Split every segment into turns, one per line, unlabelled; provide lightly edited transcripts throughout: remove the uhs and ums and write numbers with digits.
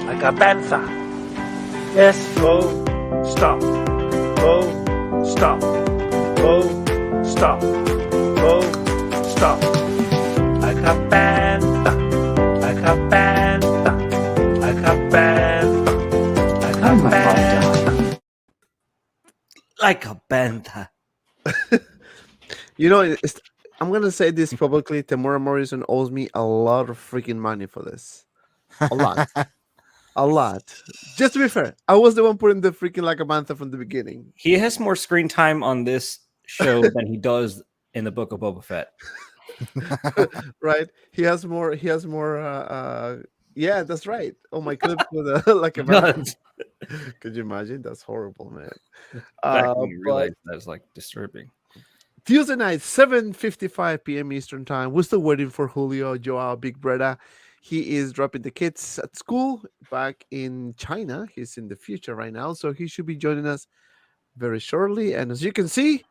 like a panther. Yes, go, stop, go, stop, go, stop, go, stop. Like a panther, like a panther, like a panther, like a panther, like a panther.
You know, I'm gonna say this publicly. Tamora Morrison owes me a lot of freaking money for this. A lot. A lot. Just to be fair, I was the one putting the freaking like a panther from the beginning.
He has more screen time on this show than he does in the Book of Boba Fett.
Right? He has more. He has more. Yeah, that's right. Oh my clips with like a panther. Could you imagine? That's horrible, man.
Back when you realized that was like disturbing.
Tuesday night, 7:55 p.m. Eastern Time. We're still waiting for Julio Joao BIGBREDA. He is dropping the kids at school back in China. He's in the future right now, so he should be joining us very shortly. And as you can see,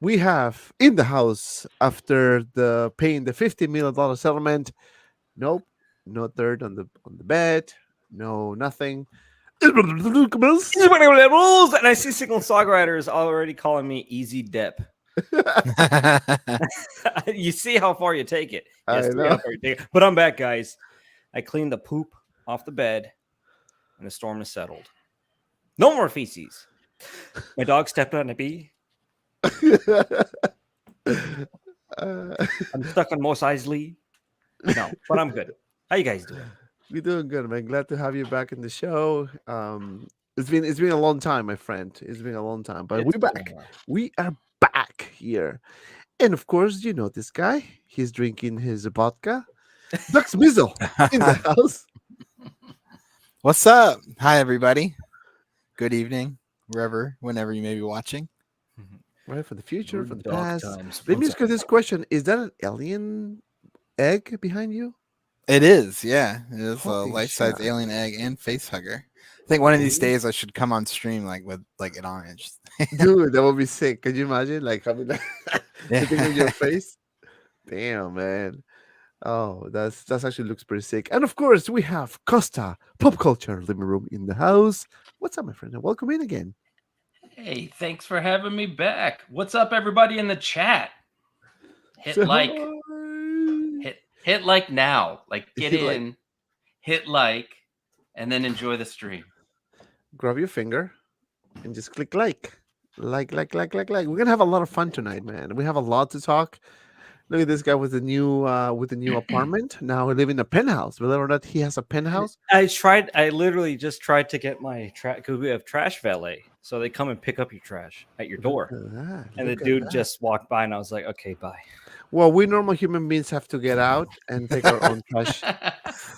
we have in the house after the paying the $50 million settlement. Nope, no third on the bed. No, nothing.
And I see Signal Saga Riders already calling me Easy Dep. You see how far you take it. Yes,
I know.
But I'm back, guys. I cleaned the poop off the bed, and the storm is settled. No more feces. My dog stepped on a bee. I'm stuck on Mos Eisley. No, but I'm good. How you guys doing?
We're doing good, man. Glad to have you back in the show. It's been a long time, my friend. It's been a long time, but we're back. We are back here, and of course, you know this guy. He's drinking his vodka. SMIZZLE in the house.
What's up? Hi, everybody. Good evening, whenever you may be watching.
Right, for the future, for the
Dog
past.
times.
Let me ask you this question: is that an alien egg behind you?
It is, yeah. It is a
Holy
life-size
shit.
alien egg and face hugger. I think one of these days I should come on stream with it on it.
Dude, that would be sick. Could you imagine, like having that
Yeah.
thing in your face? Damn, man. Oh, that's actually looks pretty sick. And of course, we have Costa Pop Culture Living Room in the house. What's up, my friend? And welcome in again.
Hey, thanks for having me back. What's up, everybody in the chat? Hit
So-
like, hit like now. Like get
Hit like.
in, hit like, and then enjoy the stream.
Grab your finger and just click like. Like. We're gonna have a lot of fun tonight, man. We have a lot to talk. Look at this guy with the new apartment. Now we live in a penthouse. Believe it or not, he has a penthouse.
I literally just tried to get my trash because we have trash valet. So they come and pick up your trash at your door.
Look at that,
And the
look at
dude
that.
just walked by and I was like, okay, bye.
Well, we normal human beings have to get out and take our own trash.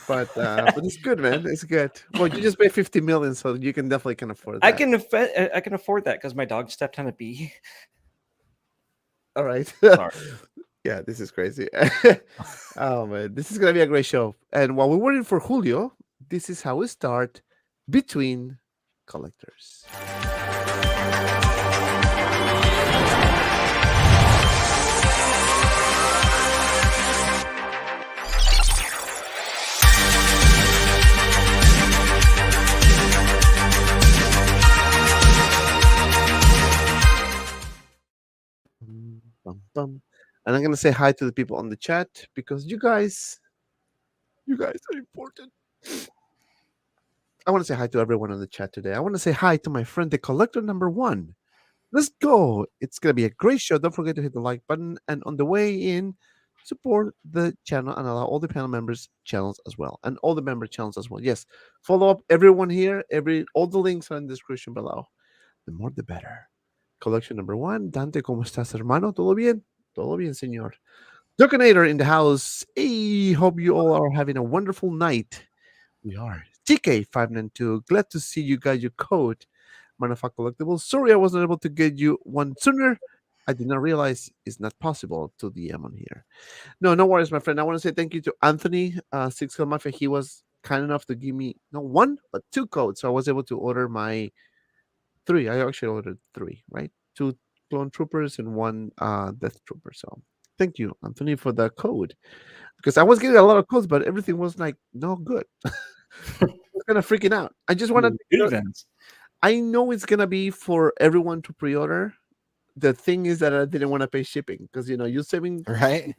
But it's good, man. It's good. Well, you just pay 50 million, so you can definitely afford that.
I can afford that because my dog stepped on a bee.
All right.
Sorry.
Yeah, this is crazy. Oh man, this is gonna be a great show. And while we're waiting for Julio, this is how we start between collectors. Bum, bum. And I'm gonna say hi to the people on the chat because you guys are important. I want to say hi to everyone on the chat today. I want to say hi to my friend, the collector number 1. Let's go. It's gonna be a great show. Don't forget to hit the like button, and on the way in, support the channel and allow all the panel members channels as well, and all the member channels as well. Yes, follow up everyone here. All the links are in the description below. The more, the better. Collection number 1. Dante, ¿cómo estás, hermano? ¿Todo bien? Todo bien, señor. Doconator in the house. Hey, hope you all are having a wonderful night. We are. TK592. Glad to see you got your code. Manufactured Collectibles. Sorry I wasn't able to get you one sooner. I did not realize it's not possible to DM on here. No worries, my friend. I want to say thank you to Anthony, Six Kill Mafia. He was kind enough to give me not 1, but 2 codes. So I was able to order my 3. I actually ordered 3, right? 2 clone troopers and 1 death trooper. So thank you, Anthony, for the code. Because I was getting a lot of codes, but everything was like no good. everyone's gonna freaking out. I just want to.
Events.
I know it's gonna be for everyone to pre-order. The thing is that I didn't want to pay shipping because you're saving
Right?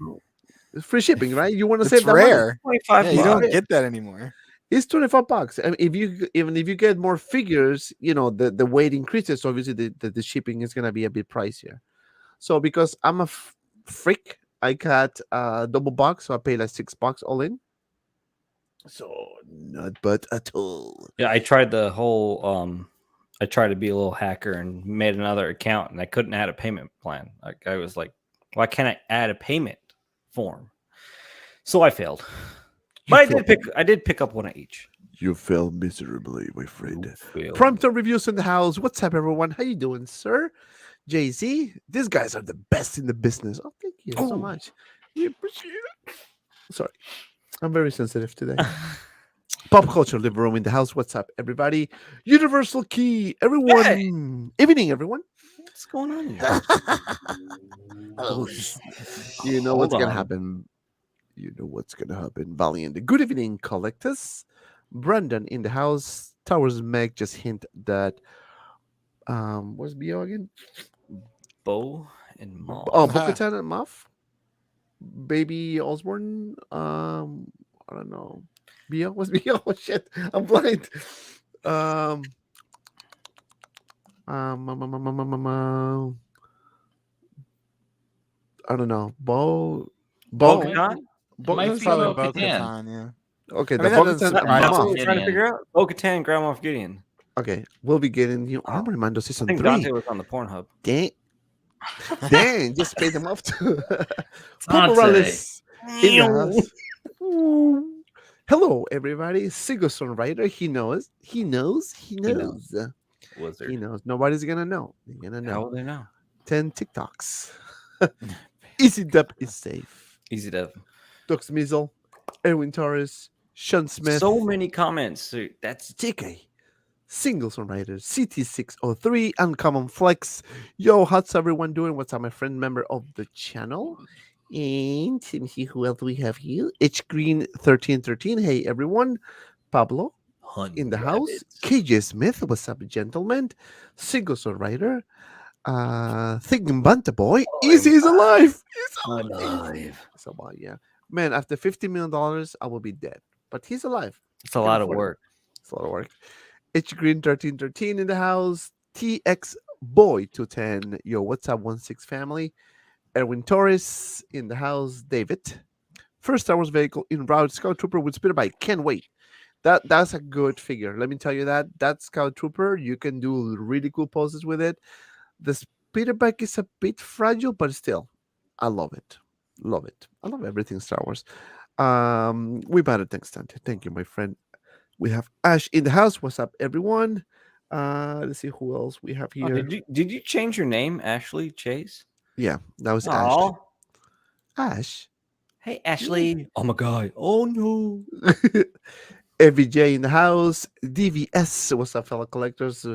free shipping, right? You want to
It's
save that money.
rare.
25
Yeah, you don't
bucks.
get that anymore.
It's $25. And if you get more figures, the weight increases. So obviously the shipping is gonna be a bit pricier. So because I'm a freak, I got a double box, so I paid like $6 all in. So not bad at all.
Yeah, I tried the whole I tried to be a little hacker and made another account and I couldn't add a payment plan. Like I was like, why can't I add a payment form? So I failed. But I did pick up one of each.
You failed miserably, my friend.
Failed.
Prompto reviews in the house. What's up, everyone? How you doing, sir? Jay-Z, these guys are the best in the business. Oh, thank you so much. We appreciate it. Sorry, I'm very sensitive today. Pop culture living room in the house. What's up, everybody? Universal key, everyone.
Hey.
Evening, everyone.
What's going on here?
You know
Hold
what's gonna
on.
happen. You know what's gonna happen. Valiant. Good evening, collectors. Brandon in the house. Towers Meg just hint that what's Bio again?
Bo and Maul.
Oh, Bo-Katan and Muff. Baby Osborne. I don't know. Bio? What's Bio? Oh shit. I'm blind. I don't know.
Bo-Katan?
Might
It's
be
probably
Bo-Katan.
Bo-Katan, yeah.
Okay,
I
the
mean, that doesn't
Bo-Katan and
surprise
That's
Muff.
what
Moff
we're trying to
Gideon.
figure out. Bo-Katan and Grand Moff Gideon.
Okay, we'll be getting
Oh.
Armor Mando
I
season
think
3.
Dante was on the Pornhub.
Dang. Dang, just paid them off to
Dante.
Morales in the house. Ooh. Hello, everybody. Single songwriter. He knows. He knows. He knows.
Wizard.
He knows. Nobody's gonna know. They're gonna
How
know.
will they know?
10 TikToks. Easy Dub is safe.
Easy to.
Doc SMIZZLE, Erwin Torres, Sean Smith,
So many comments. So that's
JK, Single Songwriter, CT603, Uncommon Flex. Yo, how's everyone doing? What's up, my friend, member of the channel? And let me see who else we have here. H Green 1313. Hey, everyone. Pablo in the house. KJ Smith. What's up, gentlemen? Single Songwriter. Thinking Banta Boy. Easy is alive. He's alive. He's alive, yeah. Man, after $50 million, I will be dead. But he's alive.
It's a lot of
afford it.
work.
It's a lot of work. H Green 1313 in the house. TX Boy 210. Yo, what's up, 16 family? Erwin Torres in the house. David. First Star Wars vehicle in route. Scout Trooper with speeder bike. Can't wait. That's a good figure. Let me tell you that. That Scout Trooper, you can do really cool poses with it. The speeder bike is a bit fragile, but still, I love it. Love it. I love everything Star Wars. We better thanks, Dante. Thank you, my friend. We have Ash in the house. What's up, everyone? Let's see who else we have
Oh,
here.
did you change your name, Ashley Chase?
Yeah, that was
Oh,
Ash.
hey Ashley. Oh my god. Oh no.
FVJ in the house. DVS. What's up, fellow collectors?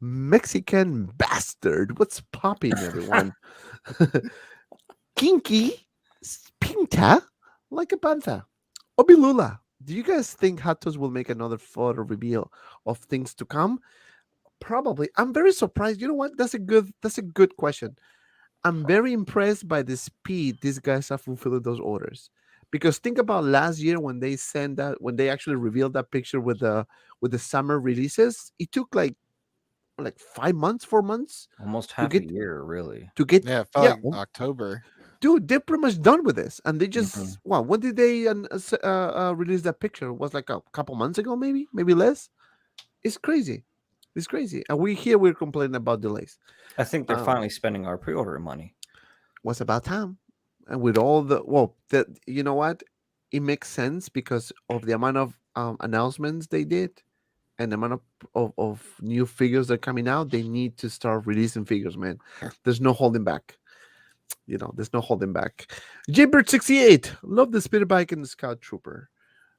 Mexican bastard. What's popping, everyone? Kinky Pinta like a panther. Obilula. Do you guys think Hatos will make another photo reveal of things to come? Probably. I'm very surprised. You know what? That's a good question. I'm very impressed by the speed these guys are fulfilling those orders. Because think about last year when they actually revealed that picture with the summer releases. It took like 5 months, 4 months
Almost half
get-
a year, really.
to get.
Yeah, it felt
Yeah,
like October.
dude, they're pretty much done with this, and they just
Mhm.
wow. When did they release that picture? It was like a couple months ago, maybe less. It's crazy. It's crazy, and we're complaining about delays.
I think they're
Um,
finally spending our pre-order money.
Was about time, and with all you know what, it makes sense because of the amount of announcements they did, and the amount of new figures that are coming out. They need to start releasing figures, man. There's no holding back. There's no holding back. Jaybird68, love the speeder bike and the Scout Trooper.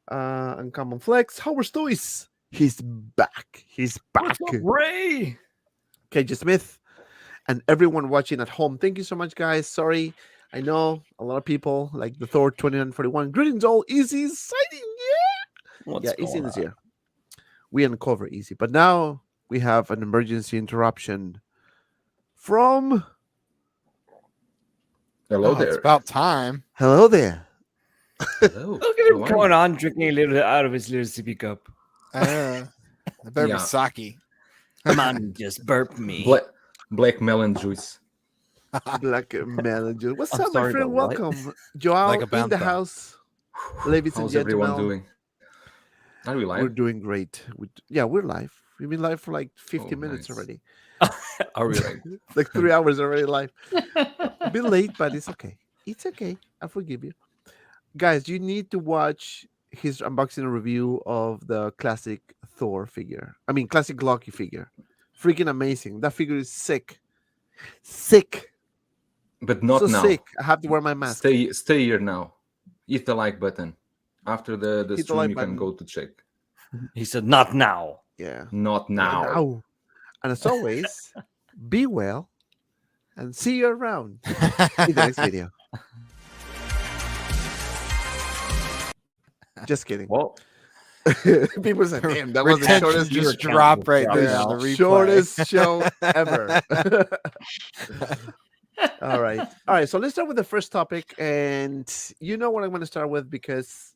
Uncommon Flex, HAWKWARZ Toys. He's back. He's back.
Ray?
KJ Smith and everyone watching at home. Thank you so much, guys. Sorry. I know a lot of people like the Thor 2941. Greetings all. Easy sighting. Yeah.
What's
Yeah, Easy
going
is
on?
here. we uncover easy. But now we have an emergency interruption from.
Hello
Oh,
there.
it's about time.
Hello there.
Hello.
Look at him
How are
coming
you?
on, drinking a little out of his little sippy cup.
That better
Yeah.
be sake.
Come on, just burp me.
Black melon juice.
Black melon juice. What's
I'm
up, my
sorry,
friend?
but what?
Welcome, Joao,
Like a
in the
bantha.
house. Ladies and
How's everyone
gentlemen,
doing? Are we
we're
live?
doing great. Yeah, we're live. We've been live for like 50
Oh,
minutes
nice.
already.
Are we
Right.
Like 3 hours already live. A bit late, but it's okay. It's okay. I forgive you. Guys, you need to watch his unboxing review of the classic Thor figure. I mean, classic Loki figure. Freaking amazing. That figure is sick. Sick.
But not
so
now.
sick. I have to wear my mask.
Stay here now. Hit the like button. After the
the
stream,
like
you
button.
can go to check.
He said, "Not now."
Yeah.
Not now.
Now. And as always, be well and see you around in the next video. Just kidding.
Well,
People say, damn, that was the
Retention
shortest,
just
account
drop
will
right
drop
there
out.
on the replay.
shortest show ever. All right. So let's start with the first topic. And you know what I'm going to start with because,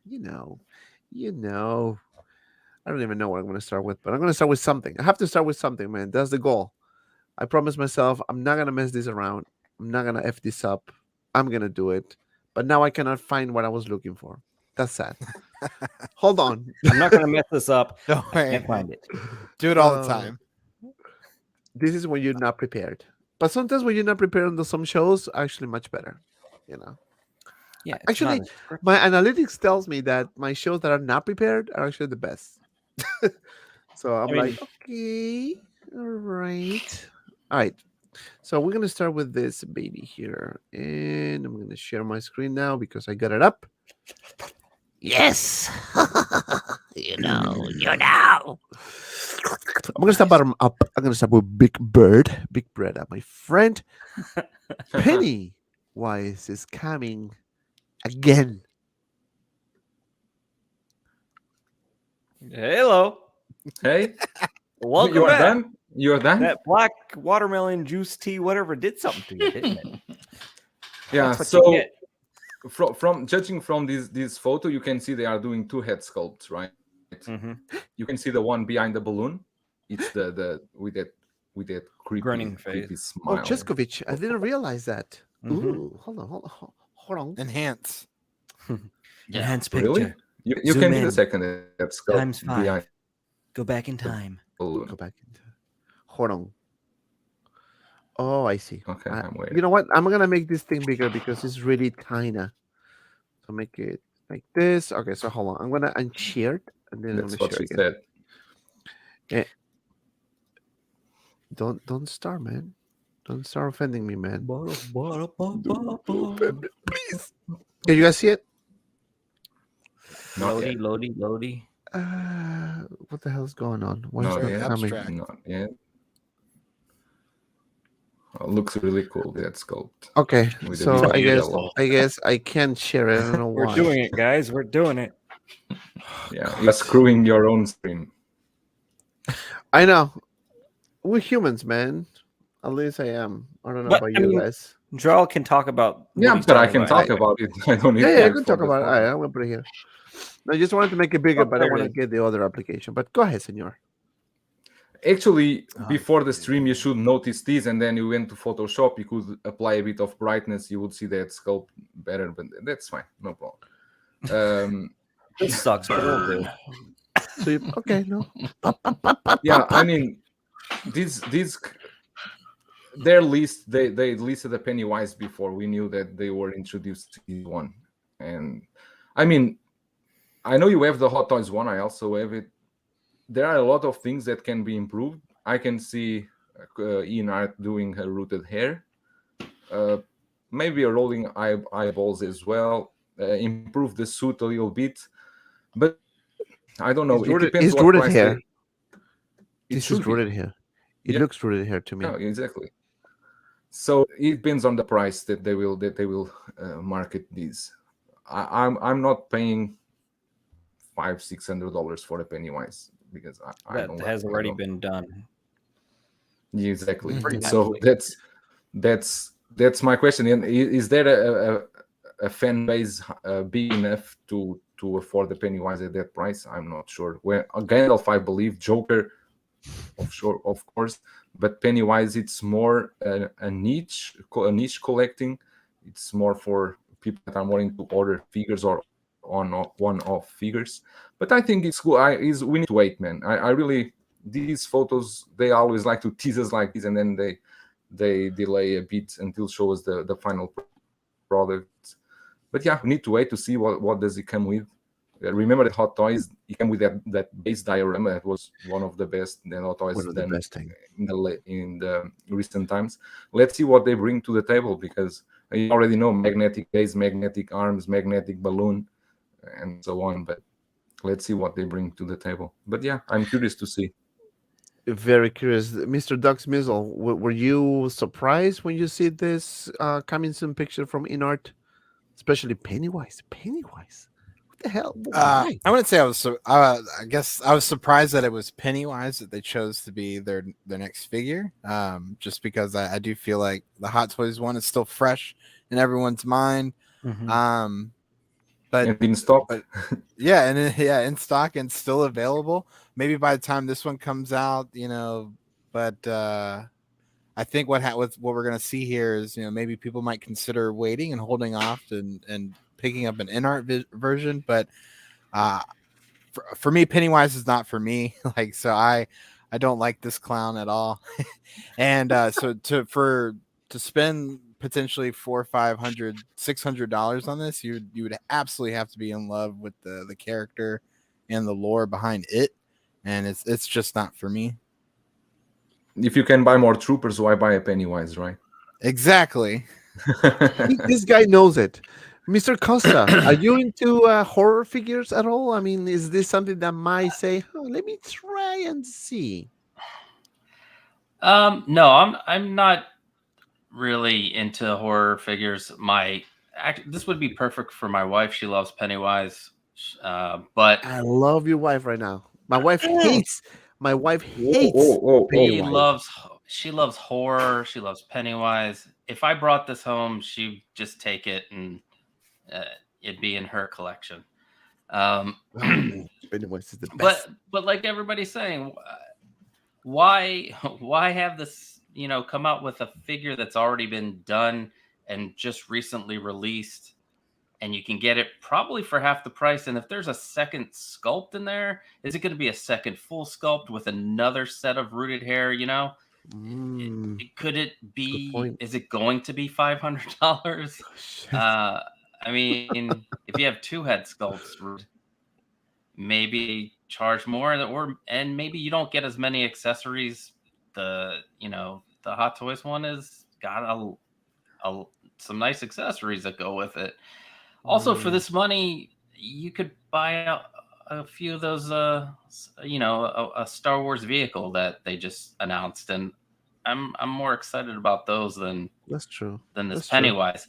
you know, I don't even know what I'm going to start with, but I'm going to start with something. I have to start with something, man. That's the goal. I promised myself I'm not going to mess this around. I'm not going to F this up. I'm going to do it. But now I cannot find what I was looking for. That's sad. Hold on.
I'm not going to mess this up.
Don't
I
worry.
can't find it.
Do it all the time.
This is when you're not prepared. But sometimes when you're not prepared on some shows, actually much better. You know.
Yeah, it's
Actually,
not a-
my analytics tells me that my shows that are not prepared are actually the best. So I'm
I mean-
like, okay, all right. All right. So we're gonna start with this baby here. And I'm gonna share my screen now because I got it up. Yes. you know. I'm gonna start bottom up. I'm gonna start with BIGBREDA, my friend. Pennywise is coming again.
Hello.
Hey,
Welcome
you are
back.
done? You are done?
That black watermelon juice tea, whatever, did something to you, didn't it?
Yeah.
That's what you
So
get.
from judging from this photo, you can see they are doing two head sculpts, right?
Mhm.
You can see the one behind the balloon. It's the with that creepy,
Grinning
creepy
face.
smile.
Oh, Cheskovic, I didn't realize that.
Mhm.
Ooh, hold on.
Enhance.
Enhance
Really?
picture.
You
Zoom
can see
in.
the second head sculpt
Times 5.
behind
Go back in time.
the balloon.
Go back into. Hold on. Oh, I see.
Okay, I'm
You
waiting.
know what? I'm gonna make this thing bigger because it's really tiny. So make it like this. Okay, so hold on. I'm gonna unshare it and then
That's
I'm
what
gonna
she
share again.
said.
Don't start, man. Don't start offending me, man.
Please.
Can you guys see it?
Not yet.
Loady.
What the hell's going on? Why is
Not
not
yet.
coming?
Abstract.
Not yet. Oh, looks really cool, that sculpt.
Okay,
With the
so
big
I
yellow.
guess I can't share it. I don't know
We're
why.
doing it, guys. We're doing it.
Yeah, you're screwing your own stream.
I know. We're humans, man. At least I am. I don't know
But,
about
I
you
mean,
guys.
Joel can talk about. what
Yeah,
he's
but I
talking
can talk
I-
about it. I don't need
Yeah,
to
I
wait
can
for
talk
the
about it. All
photo.
right, I'm gonna put it here. No, I just wanted to make it bigger, but I want to
Okay.
get the other application. But go ahead, senor.
Actually,
Oh,
before the stream, you should notice this, and then you went to Photoshop. You could apply a bit of brightness. You would see that sculpt better, but that's fine, no problem.
This sucks, but it'll do.
So okay, no.
Yeah, I mean, these their list they listed the Pennywise before we knew that they were introduced to this one, and I mean, I know you have the Hot Toys one. I also have it. There are a lot of things that can be improved. I can see InArt doing her rooted hair, maybe a rolling eyeballs as well. Improve the suit a little bit, but I don't know. It depends
It's
what
rooted
price
hair.
It
This
should
is
be.
rooted hair. It
Yeah.
looks rooted hair to me.
Yeah, exactly. So it depends on the price that they will market these. I'm not paying $500-600 for a Pennywise. because I
That
don't
has
I
already
don't-
been done.
exactly.
Mhm.
So that's my question. And is there a fan base big enough to afford the Pennywise at that price? I'm not sure. When Gandalf, I believe, Joker, of course, but Pennywise, it's more a niche collecting. It's more for people that are more into order figures or on one-off figures. But I think it's cool. We need to wait, man. I really, these photos, they always like to tease us like this, and then they delay a bit until show us the final product. But yeah, we need to wait to see what does it come with. Remember that Hot Toys, it came with that base diorama. That was one of the best that Hot Toys
One of the
done
best thing.
in the recent times. Let's see what they bring to the table, because you already know magnetic base, magnetic arms, magnetic balloon, and so on. But let's see what they bring to the table. But yeah, I'm curious to see.
Very curious, Mr. Doug SMIZZLE. Were you surprised when you see this coming soon picture from InArt, especially Pennywise? Pennywise, what the hell? Why?
I wouldn't say I was. I guess I was surprised that it was Pennywise that they chose to be their next figure. Just because I do feel like the Hot Toys one is still fresh in everyone's mind.
Mhm.
But
And in stock.
but yeah, and yeah, in stock and still available. Maybe by the time this one comes out, But I think what we're gonna see here is, maybe people might consider waiting and holding off and picking up an InArt version. But for me, Pennywise is not for me. Like, so I don't like this clown at all. And so to spend potentially $400, $500, $600 on this, you would absolutely have to be in love with the character and the lore behind it, and it's just not for me.
If you can buy more troopers, why buy a Pennywise, right?
Exactly.
This guy knows it. Mr. Costa, are you into horror figures at all? I mean, is this something that might say, let me try and see?
No, I'm not really into horror figures. This would be perfect for my wife. She loves Pennywise, but
I love your wife right now. My wife hates. My wife hates.
Oh.
she loves horror. She loves Pennywise. If I brought this home, she'd just take it and it'd be in her collection.
Oh, man, Pennywise is the best.
But like everybody's saying, why have this, come out with a figure that's already been done and just recently released, and you can get it probably for half the price? And if there's a second sculpt in there, is it going to be a second full sculpt with another set of rooted hair? Could it be? Is it going to be $500? I mean, if you have two head sculpts, maybe charge more, and maybe you don't get as many accessories. The Hot Toys one has got some nice accessories that go with it. Also, for this money, you could buy a few of those, a Star Wars vehicle that they just announced, and I'm more excited about those than
That's true.
than this
That's true.
Pennywise.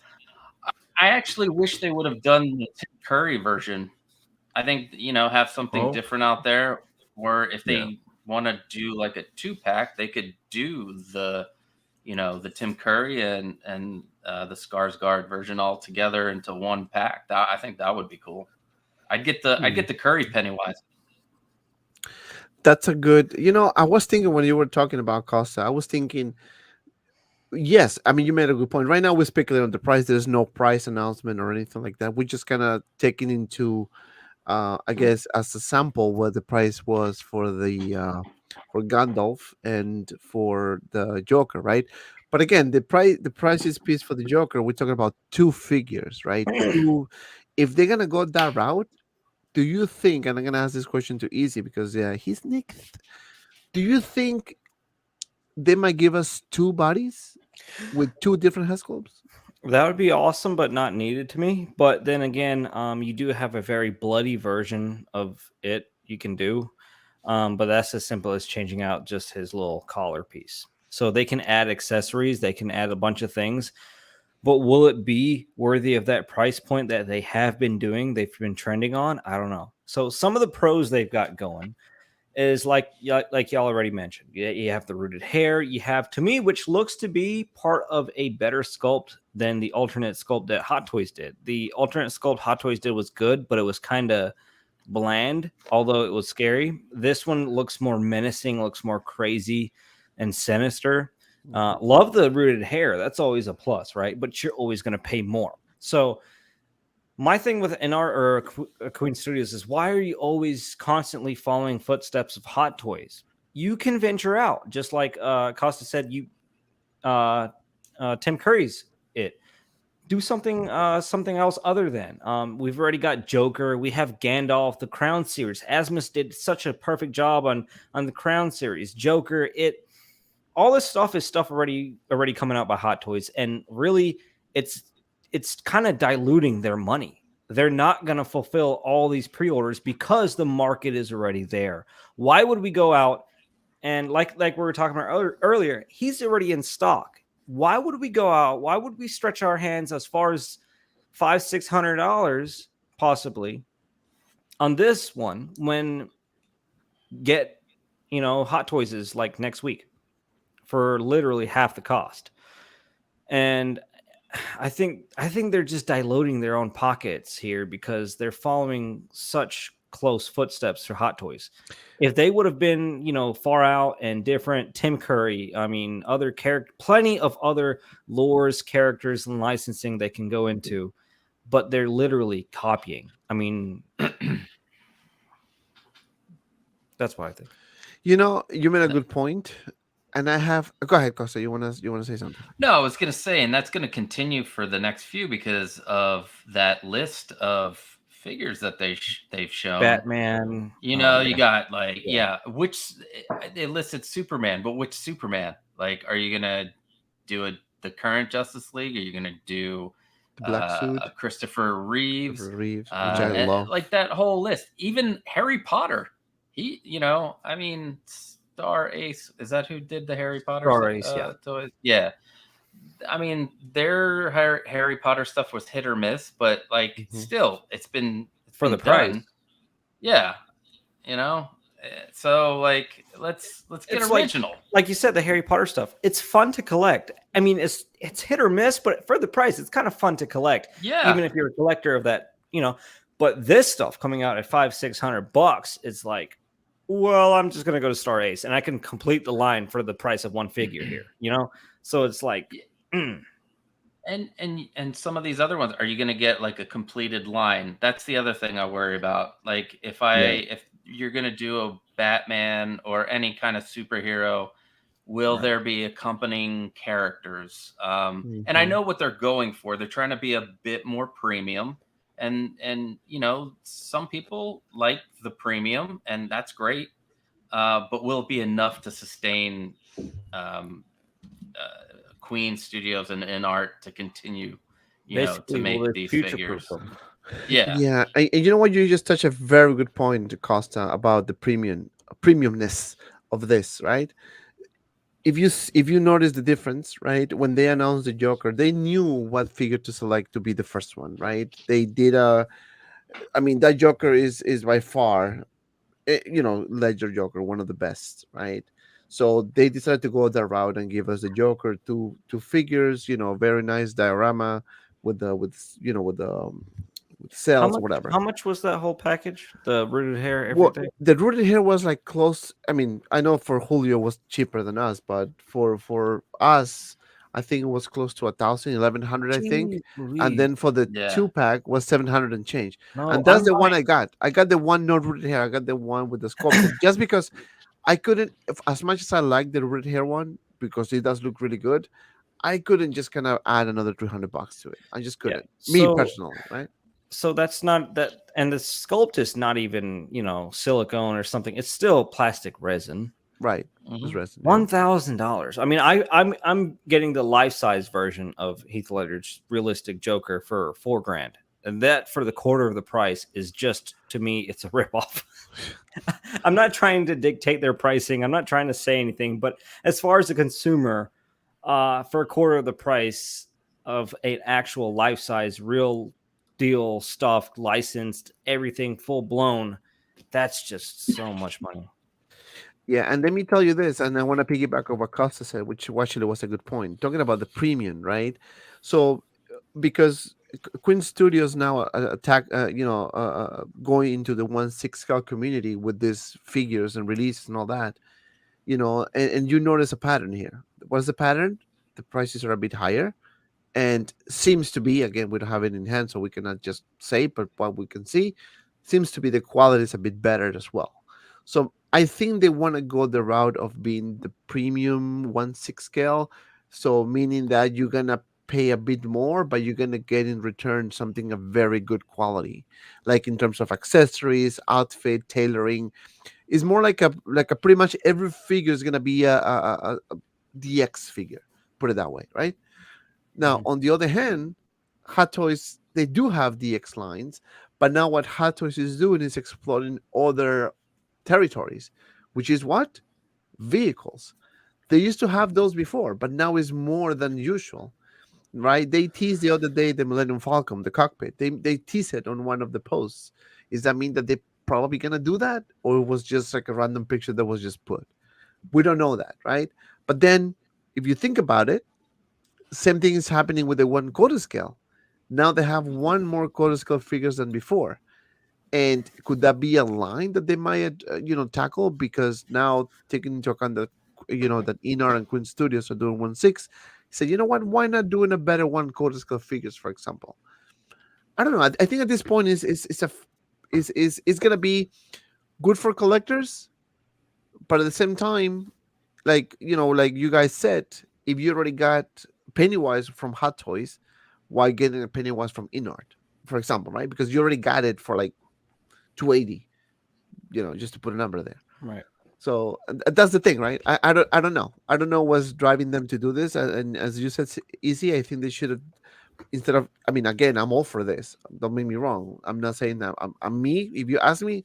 I actually wish they would have done the Tim Curry version. I think, have something different out there, or if they want to do like a 2-pack, they could do the Tim Curry and the Skarsgård version all together into one pack. I think that would be cool. I'd get the Curry Pennywise.
That's a good. I was thinking when you were talking about Costa, I was thinking, yes, I mean, you made a good point. Right now, we're speculating on the price. There's no price announcement or anything like that. We're just kind of taking into, I guess, as a sample what the price was for for Gandalf and for the Joker, right? But again, the price is piece for the Joker. We're talking about two figures, right? If they're gonna go that route, do you think? And I'm gonna ask this question to Easy because he's next. Do you think they might give us two bodies with two different head sculpts?
That would be awesome, but not needed to me. But then again, you do have a very bloody version of it you can do. But that's as simple as changing out just his little collar piece. So they can add accessories, they can add a bunch of things. But will it be worthy of that price point that they have been doing? They've been trending on? I don't know. So some of the pros they've got going, is like y'all already mentioned. You have the rooted hair. You have, to me, which looks to be part of a better sculpt than the alternate sculpt that Hot Toys did. The alternate sculpt Hot Toys did was good, but it was kind of bland, although it was scary. This one looks more menacing, looks more crazy and sinister. Love the rooted hair. That's always a plus, right? But you're always going to pay more. So my thing with InArt or Queen Studios is, why are you always constantly following footsteps of Hot Toys? You can venture out, just like Costa said. Tim Curry's it. Do something else other than. We've already got Joker. We have Gandalf, the Crown series. Asmus did such a perfect job on the Crown series. Joker, all this stuff is stuff already coming out by Hot Toys, and really it's kind of diluting their money. They're not going to fulfill all these pre-orders because the market is already there. Why would we go out and like we were talking about earlier, he's already in stock. Why would we go out? Why would we stretch our hands as far as $500-600 possibly on this one when Hot Toys is like next week for literally half the cost? And I think they're just diluting their own pockets here because they're following such close footsteps for Hot Toys. If they would have been, far out and different, Tim Curry, other plenty of other lores, characters, and licensing they can go into, but they're literally copying. That's what I think.
You made a good point. And I have. Go ahead, Costa. You want to say something?
No, I was going to say, and that's going to continue for the next few because of that list of figures that they've shown.
Batman.
You got which they listed Superman, but which Superman? Like, are you going to do the current Justice League? Are you going to do
the black suit?
Christopher Reeves?
Which I love.
Like that whole list. Even Harry Potter. He, Star Ace, is that who did the Harry Potter?
Star Ace,
toys? Yeah. Their Harry Potter stuff was hit or miss, but still, it's been
for the price.
Yeah, So let's get original.
Like you said, the Harry Potter stuff. It's fun to collect. It's hit or miss, but for the price, it's kind of fun to collect.
Yeah.
Even if you're a collector of that, But this stuff coming out at $500-600, it's like, well, I'm just gonna go to Star Ace, and I can complete the line for the price of one figure here. So it's like,
and some of these other ones, are you gonna get like a completed line? That's the other thing I worry about. Like if you're gonna do a Batman or any kind of superhero, will there be accompanying characters? And I know what they're going for. They're trying to be a bit more premium. And some people like the premium, and that's great. But will it be enough to sustain Queen Studios and InArt to continue, to make these figures?
Yeah. And you know what? You just touched a very good point, Costa, about the premiumness of this, right? If you notice the difference, right? When they announced the Joker, they knew what figure to select to be the first one, right? They did that Joker is by far, Ledger Joker, one of the best, right? So they decided to go that route and give us the Joker two figures, very nice diorama with cells or whatever.
How much was that whole package? The rooted hair, everything?
Well, the rooted hair was like close. I know for Julio was cheaper than us, but for us, I think it was close to 1,000, 1,100, I think. And then for the 2-pack was 700 and change. And that's the one I got. I got the one not rooted hair. I got the one with the sculpture just because I couldn't, as much as I like the rooted hair one, because it does look really good, I couldn't just kind of add another $300 to it. I just couldn't. Me personally, right?
So that's not that, and the sculpt is not even silicone or something. It's still plastic resin,
right? It's resin.
$1,000. I'm getting the life size version of Heath Ledger's realistic Joker for $4,000, and that for the quarter of the price is just, to me, it's a ripoff. I'm not trying to dictate their pricing. I'm not trying to say anything, but as far as the consumer, for a quarter of the price of an actual life size real deal, stuffed, licensed, everything full blown, that's just so much money.
Yeah, and let me tell you this, and I want to piggyback on what Costa said, which actually was a good point. Talking about the premium, right? So, because Queen Studios now going into the 1/6 scale community with these figures and releases and all that, and you notice a pattern here. What's the pattern? The prices are a bit higher, and seems to be, again, we don't have it in hand, so we cannot just say, but what we can see seems to be the quality is a bit better as well. So I think they want to go the route of being the premium 1/6 scale, so meaning that you're gonna pay a bit more, but you're gonna get in return something of very good quality, like in terms of accessories, outfit, tailoring. It's more like a pretty much every figure is gonna be a DX figure, put it that way, right? Now, on the other hand, Hot Toys, they do have DX lines, but now what Hot Toys is doing is exploring other territories, which is what? Vehicles. They used to have those before, but now is more than usual, right? They teased the other day the Millennium Falcon, the cockpit. They teased it on one of the posts. Does that mean that they're probably going to do that? Or it was just like a random picture that was just put? We don't know that, right? But then, if you think about it, same thing is happening with the 1 quarter scale. Now they have one more quarter scale figures than before. And could that be a line that they might, tackle? Because now, taking into account that, that InArt and Queen Studios are doing 1/6, said, you know what? Why not doing a better 1 quarter scale figures, for example? I don't know. I think at this point it's gonna be good for collectors, but at the same time, like you guys said, if you already got Pennywise from Hot Toys, why getting a Pennywise from InArt, for example, right? Because you already got it for like $280, just to put a number there.
Right.
So that's the thing, right? I don't know. I don't know what's driving them to do this. And as you said, Easy, I think they should have, instead of, I mean, again, I'm all for this. Don't make me wrong. I'm not saying that. I'm me. If you ask me,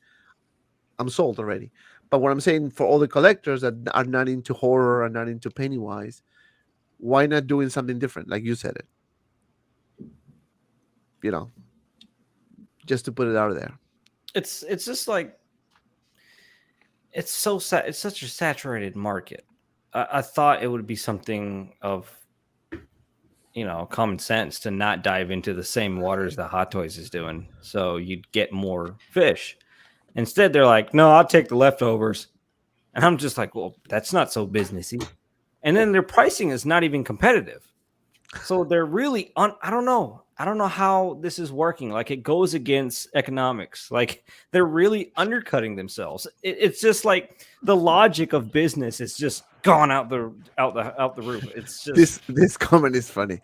I'm sold already. But what I'm saying, for all the collectors that are not into horror and not into Pennywise, why not doing something different? Like you said it. Just to put it out there.
It's just like, it's so sad. It's such a saturated market. I thought it would be something of, common sense to not dive into the same waters that Hot Toys is doing, so you'd get more fish. Instead, they're like, no, I'll take the leftovers. And I'm just like, well, that's not so businessy. And then their pricing is not even competitive. So they're really I don't know how this is working. Like, it goes against economics. Like, they're really undercutting themselves. It's just like the logic of business is just gone out the roof. It's just
this comment is funny.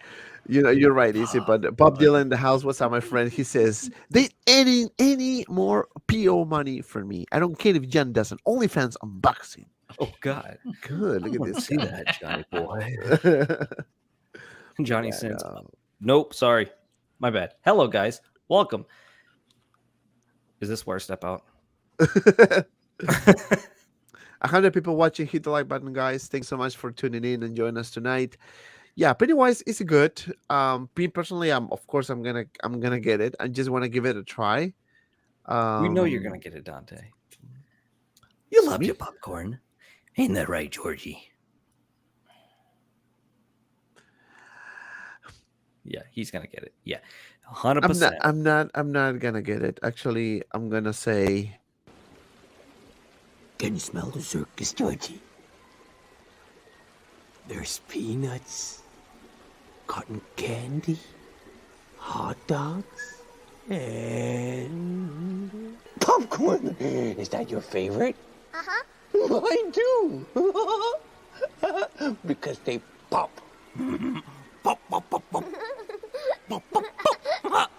You're right, Easy. But Bob Dylan in the house, what's up, my friend? He says, they any more PO money for me. I don't care if Jan doesn't. OnlyFans unboxing.
Oh God.
Good. Look at this.
See that, Johnny boy. Johnny sins. Nope, sorry. My bad. Hello, guys. Welcome. Is this where I step out?
100 people watching. Hit the like button, guys. Thanks so much for tuning in and joining us tonight. Yeah, Pennywise is good. Me personally, I'm gonna get it. I just want to give it a try.
We know you're gonna get it, Dante. You love your popcorn. Ain't that right, Georgie? Yeah, he's gonna get it. Yeah, 100%.
I'm not gonna get it. Actually, I'm gonna say.
Can you smell the circus, Georgie? There's peanuts, cotton candy, hot dogs, and popcorn. Is that your favorite?
Uh-huh.
Mine too. Because they pop. Pop, pop, pop, pop. Pop, pop, pop.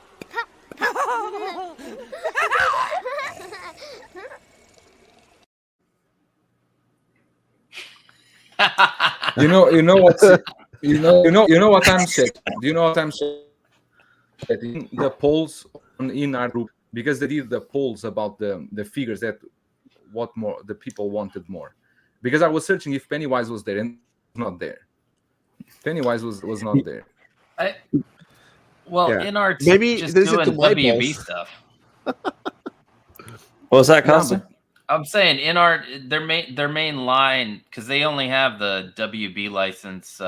You know what I'm saying. Do you know what I'm saying? In the polls in our group, because they did the polls about the figures that what more the people wanted more. Because I was searching if Pennywise was there, and not there. Pennywise was not there.
InArt's
maybe
just
this is
doing
to my
WB
balls.
stuff.
What was that, Costa?
I'm saying InArt, their main line, because they only have the WB license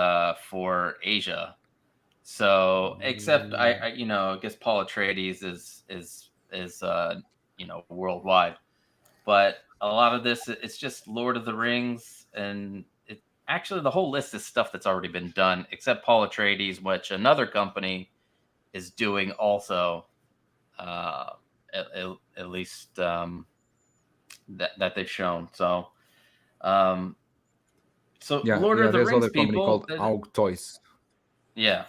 for Asia. So except I I guess Paul Atreides is worldwide. But a lot of this, it's just Lord of the Rings, and actually the whole list is stuff that's already been done, except Paul Atreides, which another company is doing also. At least that they've shown. So,
Yeah,
Lord
yeah.
of the
There's
Rings
other company
people,
called AUG Toys.
yeah,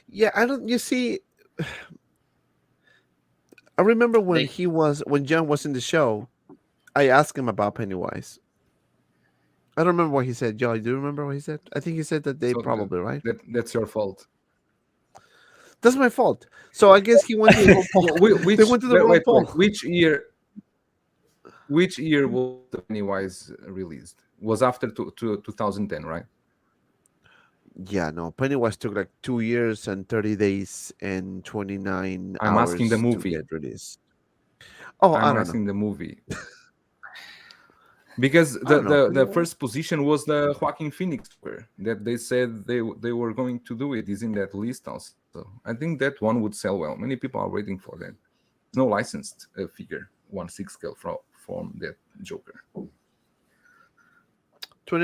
Yeah, I don't. You see, I remember when
they
when John was in the show, I asked him about Pennywise. I don't remember what he said. Joe, do you remember what he said? I think he said that they
So
probably right.
that's your fault.
That's my fault. So I guess he went to the wrong poll.
Which,
They went to the wrong
wait,
poll.
which year? Which year was the Pennywise released? Was after 2010, right?
Yeah, no. Pennywise took like 2 years and 30 days and 29
I'm
hours
asking the
to
movie.
get released. Oh, I
I'm
don't know.
asking the movie. Because
I don't know.
the first position was the Joaquin Phoenix Joker that they said they were going to do it. Is in that list also. So I think that one would sell well. Many people are waiting for that. There's no licensed figure 1/6 scale from that Joker. But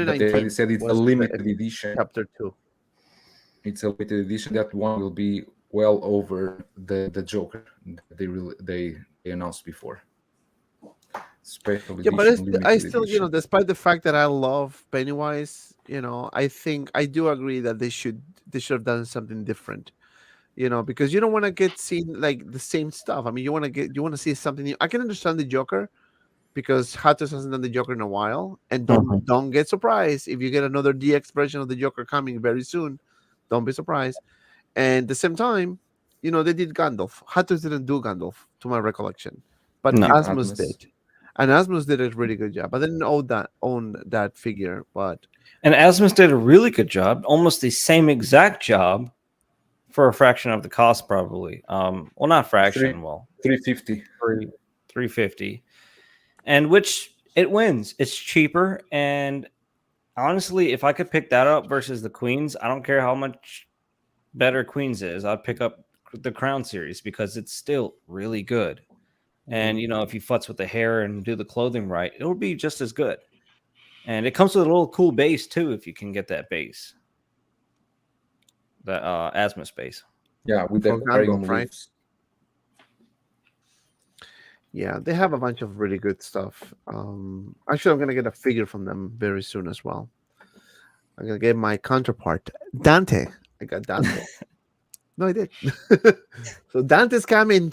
they
2019
already said it's a
was
limited edition.
chapter 2.
It's a limited edition. That one will be well over the Joker that they announced before. Special
Yeah, but
edition,
I
limited
still,
edition.
despite the fact that I love Pennywise, I think I do agree that they should have done something different. Because you don't want to get seen like the same stuff. I mean, you want to see something new. I can understand the Joker because Hatos hasn't done the Joker in a while, and don't get surprised if you get another DX version of the Joker coming very soon. Don't be surprised. And at the same time, they did Gandalf. Hatos didn't do Gandalf, to my recollection, but
No.
Asmus did. And Asmus did a really good job. I didn't own that figure, but
And Asmus did a really good job, almost the same exact job for a fraction of the cost, probably. Well, not fraction. Well,
350.
350, and which it wins. It's cheaper, and honestly, if I could pick that up versus the Queens, I don't care how much better Queens is. I'd pick up the Crown series because it's still really good. And if you futz with the hair and do the clothing right, it'll be just as good. And it comes with a little cool base too, if you can get that base, the Asmus base.
Yeah, with
For
the
Gandalf,
Paragon
right?
leaves.
yeah, they have a bunch of really good stuff. Actually, I'm gonna get a figure from them very soon as well. I'm gonna get my counterpart, Dante. I got Dante. No, I did. So Dante's coming.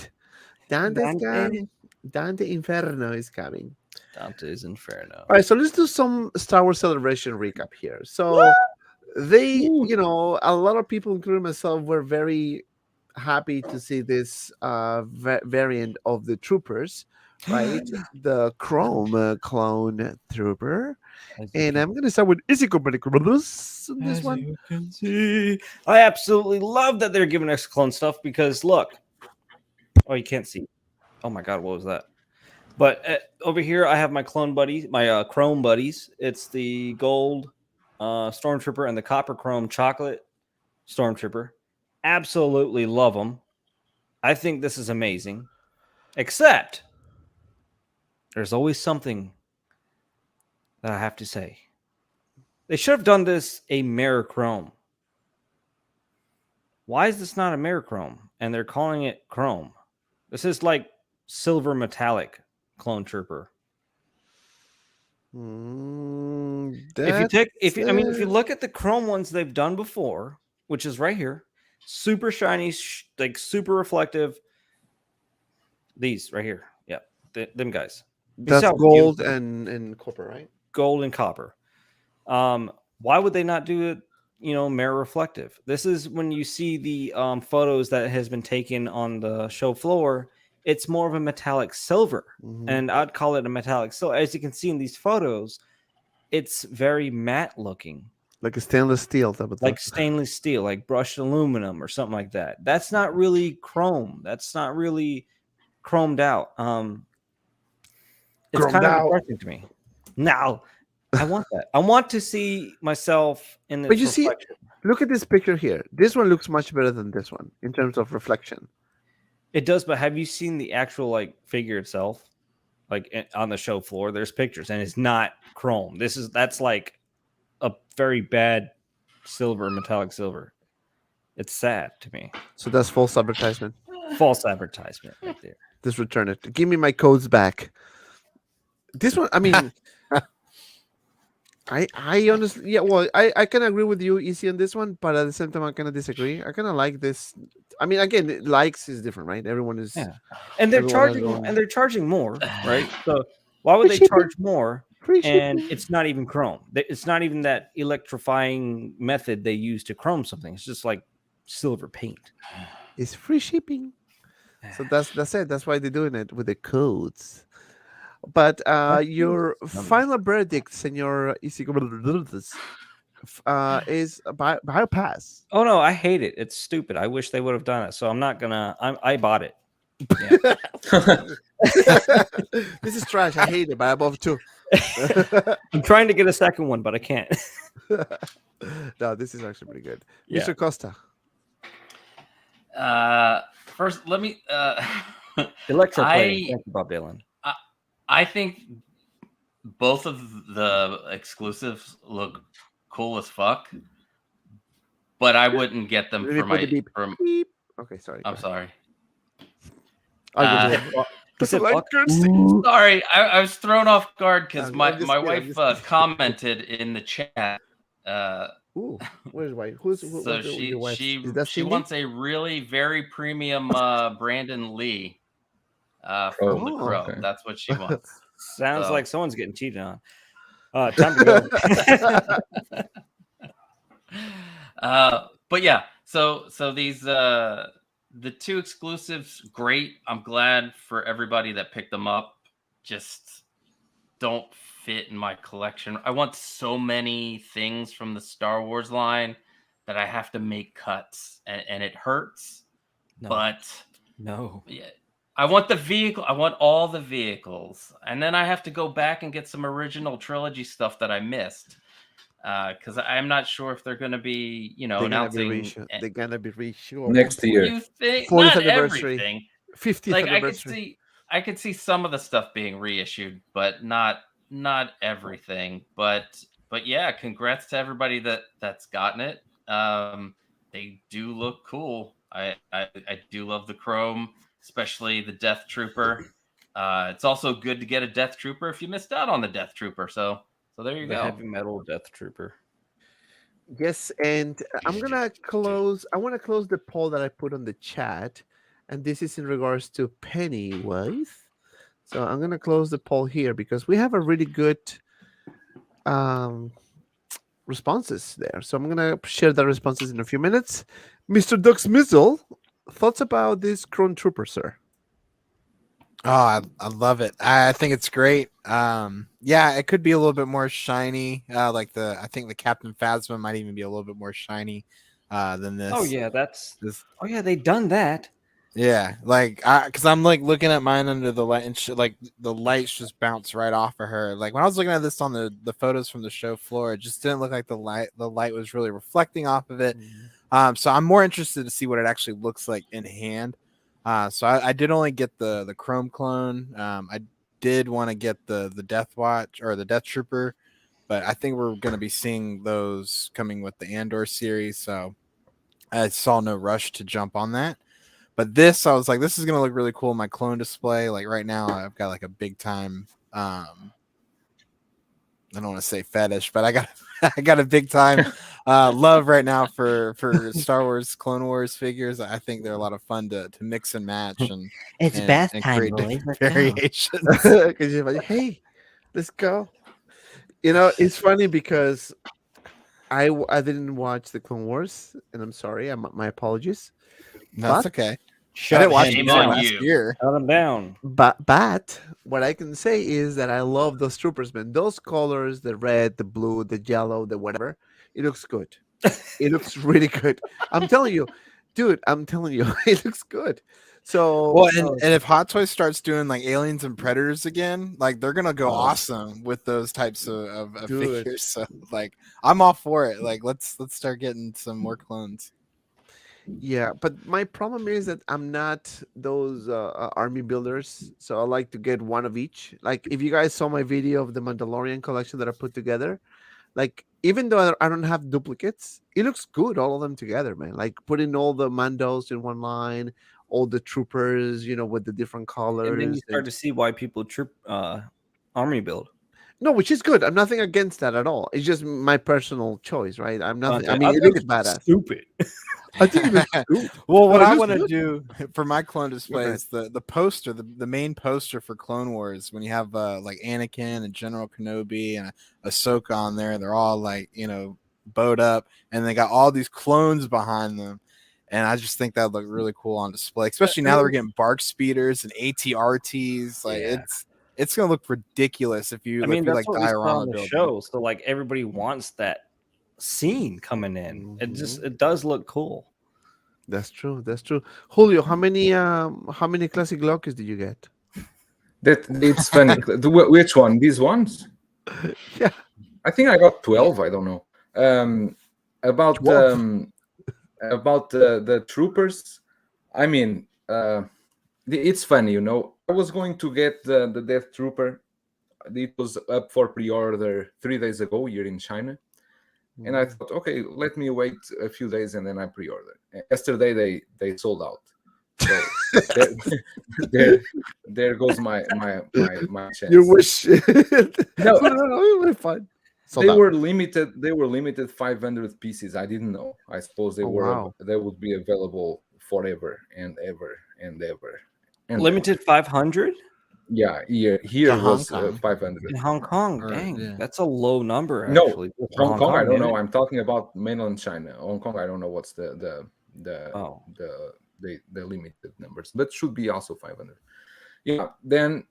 Dante's coming. Dante Inferno is coming.
Dante's Inferno.
All right, so let's do some Star Wars Celebration recap here. So they, a lot of people, including myself, were very happy to see this variant of the troopers, right? The Chrome clone trooper. And I'm going to start with Isiko Brothers. This one.
You can see. I absolutely love that they're giving us clone stuff because look. Oh, you can't see. Oh my God, what was that? But over here, I have my clone buddies, my chrome buddies. It's the gold Stormtrooper and the copper chrome chocolate Stormtrooper. Absolutely love them. I think this is amazing. Except there's always something that I have to say. They should have done this a mirror chrome. Why is this not a mirror chrome? And they're calling it chrome. This is like silver metallic clone trooper. If you look at the chrome ones they've done before, which is right here, super shiny, like super reflective. These right here, yeah, them guys.
That's gold and copper, right?
Gold and copper. Why would they not do it? Mirror reflective. This is when you see the photos that has been taken on the show floor. It's more of a metallic silver, and I'd call it a metallic silver. As you can see in these photos, it's very matte looking,
like a stainless steel type of thing.
Like stainless steel, like brushed aluminum or something like that. That's not really chrome. That's not really chromed out. It's
Chromed
kind of
out.
depressing to me. Now, I want that. I want to see myself in this
But you see,
reflection.
look at this picture here. This one looks much better than this one in terms of reflection.
It does, but have you seen the actual like figure itself? Like on the show floor, there's pictures, and it's not chrome. That's like a very bad silver, metallic silver. It's sad to me.
So that's false advertisement.
False advertisement right there.
Just return it. Give me my codes back. This one, I mean, I honestly, yeah, well, I can agree with you, Easy, on this one, but at the same time, I kind of disagree. I kind of like this. I mean, again, likes is different, right? Everyone is,
Yeah. And they're
everyone has
charging,
their own-
and they're charging more, right? So why would
Free
they
shipping.
charge more?
free
And
shipping.
it's not even chrome. It's not even that electrifying method they use to chrome something. It's just like silver paint.
It's free shipping. So that's it. That's why they're doing it with the codes. But your final verdict, Senor Isigobaldus, is bypass.
Oh no, I hate it. It's stupid. I wish they would have done it. So I'm not gonna. I bought it.
This is trash. I hate it, but above two.
I'm trying to get a second one, but I can't.
No, this is actually pretty good.
Yeah.
Mr. Costa.
First, let me.
Electro
I-
Thank you, Bob Dylan.
I think both of the exclusives look cool as fuck, but I wouldn't get them
Let me
for
put the
my.
beep.
For,
Beep. Okay, sorry.
I'm sorry.
I'll go
Uh,
to it.
Is it
Like
fuck?
cursing.
Sorry, I was thrown off guard because
I'm
my
just
my
kidding, I'm
wife
just kidding.
commented in the chat.
Ooh, where's wife? Who's
So
what's your wife? Is that
she
Cindy?
wants a really very premium Brandon Lee from the
Oh,
Crow.
okay.
That's what she wants.
Sounds
So-
like someone's getting cheated on. Time to go.
But yeah, so these the two exclusives, great. I'm glad for everybody that picked them up. Just don't fit in my collection. I want so many things from the Star Wars line that I have to make cuts, and it hurts.
No.
But
No.
yeah, I want the vehicle. I want all the vehicles, and then I have to go back and get some original trilogy stuff that I missed. Because I'm not sure if they're going to be,
They're gonna be
announcing.
reissued. They're gonna be reissued.
Next year.
You think
40th
not
anniversary.
everything?
50th
Like
anniversary.
I could see some of the stuff being reissued, but not everything. But yeah, congrats to everybody that's gotten it. They do look cool. I do love the chrome, especially the Death Trooper. It's also good to get a Death Trooper if you missed out on the Death Trooper. So there you
The
go.
heavy metal Death Trooper.
Yes, and I'm gonna close. I want to close the poll that I put on the chat, and this is in regards to Pennywise. So I'm gonna close the poll here because we have a really good responses there. So I'm gonna share the responses in a few minutes. Mr. Doug SMIZZLE, thoughts about this Clone Trooper, sir?
Oh, I love it. I think it's great. Yeah, it could be a little bit more shiny. I think the Captain Phasma might even be a little bit more shiny than this.
Oh yeah, that's.
This,
Oh yeah, they done that.
yeah, because I'm like looking at mine under the light and like the lights just bounce right off of her. Like when I was looking at this on the photos from the show floor, it just didn't look like the light was really reflecting off of it. So I'm more interested to see what it actually looks like in hand. So I did only get the Chrome clone. I did want to get the Death Watch or the Death Trooper, but I think we're going to be seeing those coming with the Andor series. So I saw no rush to jump on that. But this, I was like, this is going to look really cool in my clone display. Like right now, I've got like a big time. I don't want to say fetish, but I got a big time love right now for Star Wars Clone Wars figures. I think they're a lot of fun to mix and match and
It's
and-
bath
and
time,
create
boys. Let's go.
variations.
Because you're like, hey, let's go. You know, it's funny because I didn't watch the Clone Wars, and I'm sorry. My apologies.
That's
But-
okay. I
Shut
didn't watch
him
it
Shame
until
on
down.
last
you.
year.
Shut him down.
But what I can say is that I love those troopers, man. Those colors, the red, the blue, the yellow, the whatever, it looks good. It looks really good. I'm telling you, dude, it looks good. So
Well, and if Hot Toys starts doing like Aliens and Predators again, like they're gonna go awesome with those types of
Dude.
figures. So like, I'm all for it. Like, let's start getting some more clones.
yeah, but my problem is that I'm not those army builders, so I like to get one of each. Like if you guys saw my video of the Mandalorian collection that I put together, like even though I don't have duplicates, it looks good all of them together, man. Like putting all the Mandos in one line, all the troopers, with the different colors.
And then you start to see why people troop army build.
No, which is good. I'm nothing against that at all. It's just my personal choice, right? I'm nothing. I
Okay,
mean, it
think
looks badass.
Stupid.
I think it looks good.
Well, what
No, it
I
looks
want to
good.
do for my clone display
Okay.
is the poster, the main poster for Clone Wars. When you have like Anakin and General Kenobi and Ahsoka on there, they're all like bowed up, and they got all these clones behind them. And I just think that look really cool on display, especially now that we're getting bark speeders and ATRTs. Like
Yeah.
it's gonna look ridiculous if you.
I mean,
if you,
that's
like
what we saw
diorama
on the
build.
show. So like everybody wants that scene coming in. It does look cool.
That's true. That's true. Julio, how many classic Lokis did you get?
That it's funny. Which one? These ones?
Yeah.
I think I got 12. I don't know. About
12.
About the troopers. I mean, it's funny, I was going to get the Death Trooper. It was up for pre-order 3 days ago here in China, and I thought, okay, let me wait a few days and then I pre-order. Yesterday they sold out. So there goes my chance.
Your wish.
No,
we're fine.
they were limited. They were limited 500 pieces. I didn't know. I suppose they
wow.
They would be available forever and ever and ever. And
Limited 500
yeah, here
To
was
Hong Kong.
500.
in Hong Kong.
Or-
Dang,
yeah.
that's a low number.
No,
Actually, for
Hong Kong, I don't
isn't
know.
it?
I'm talking about mainland China. Hong Kong, I don't know what's the
Oh.
the limited numbers, but should be also 500. Yeah, then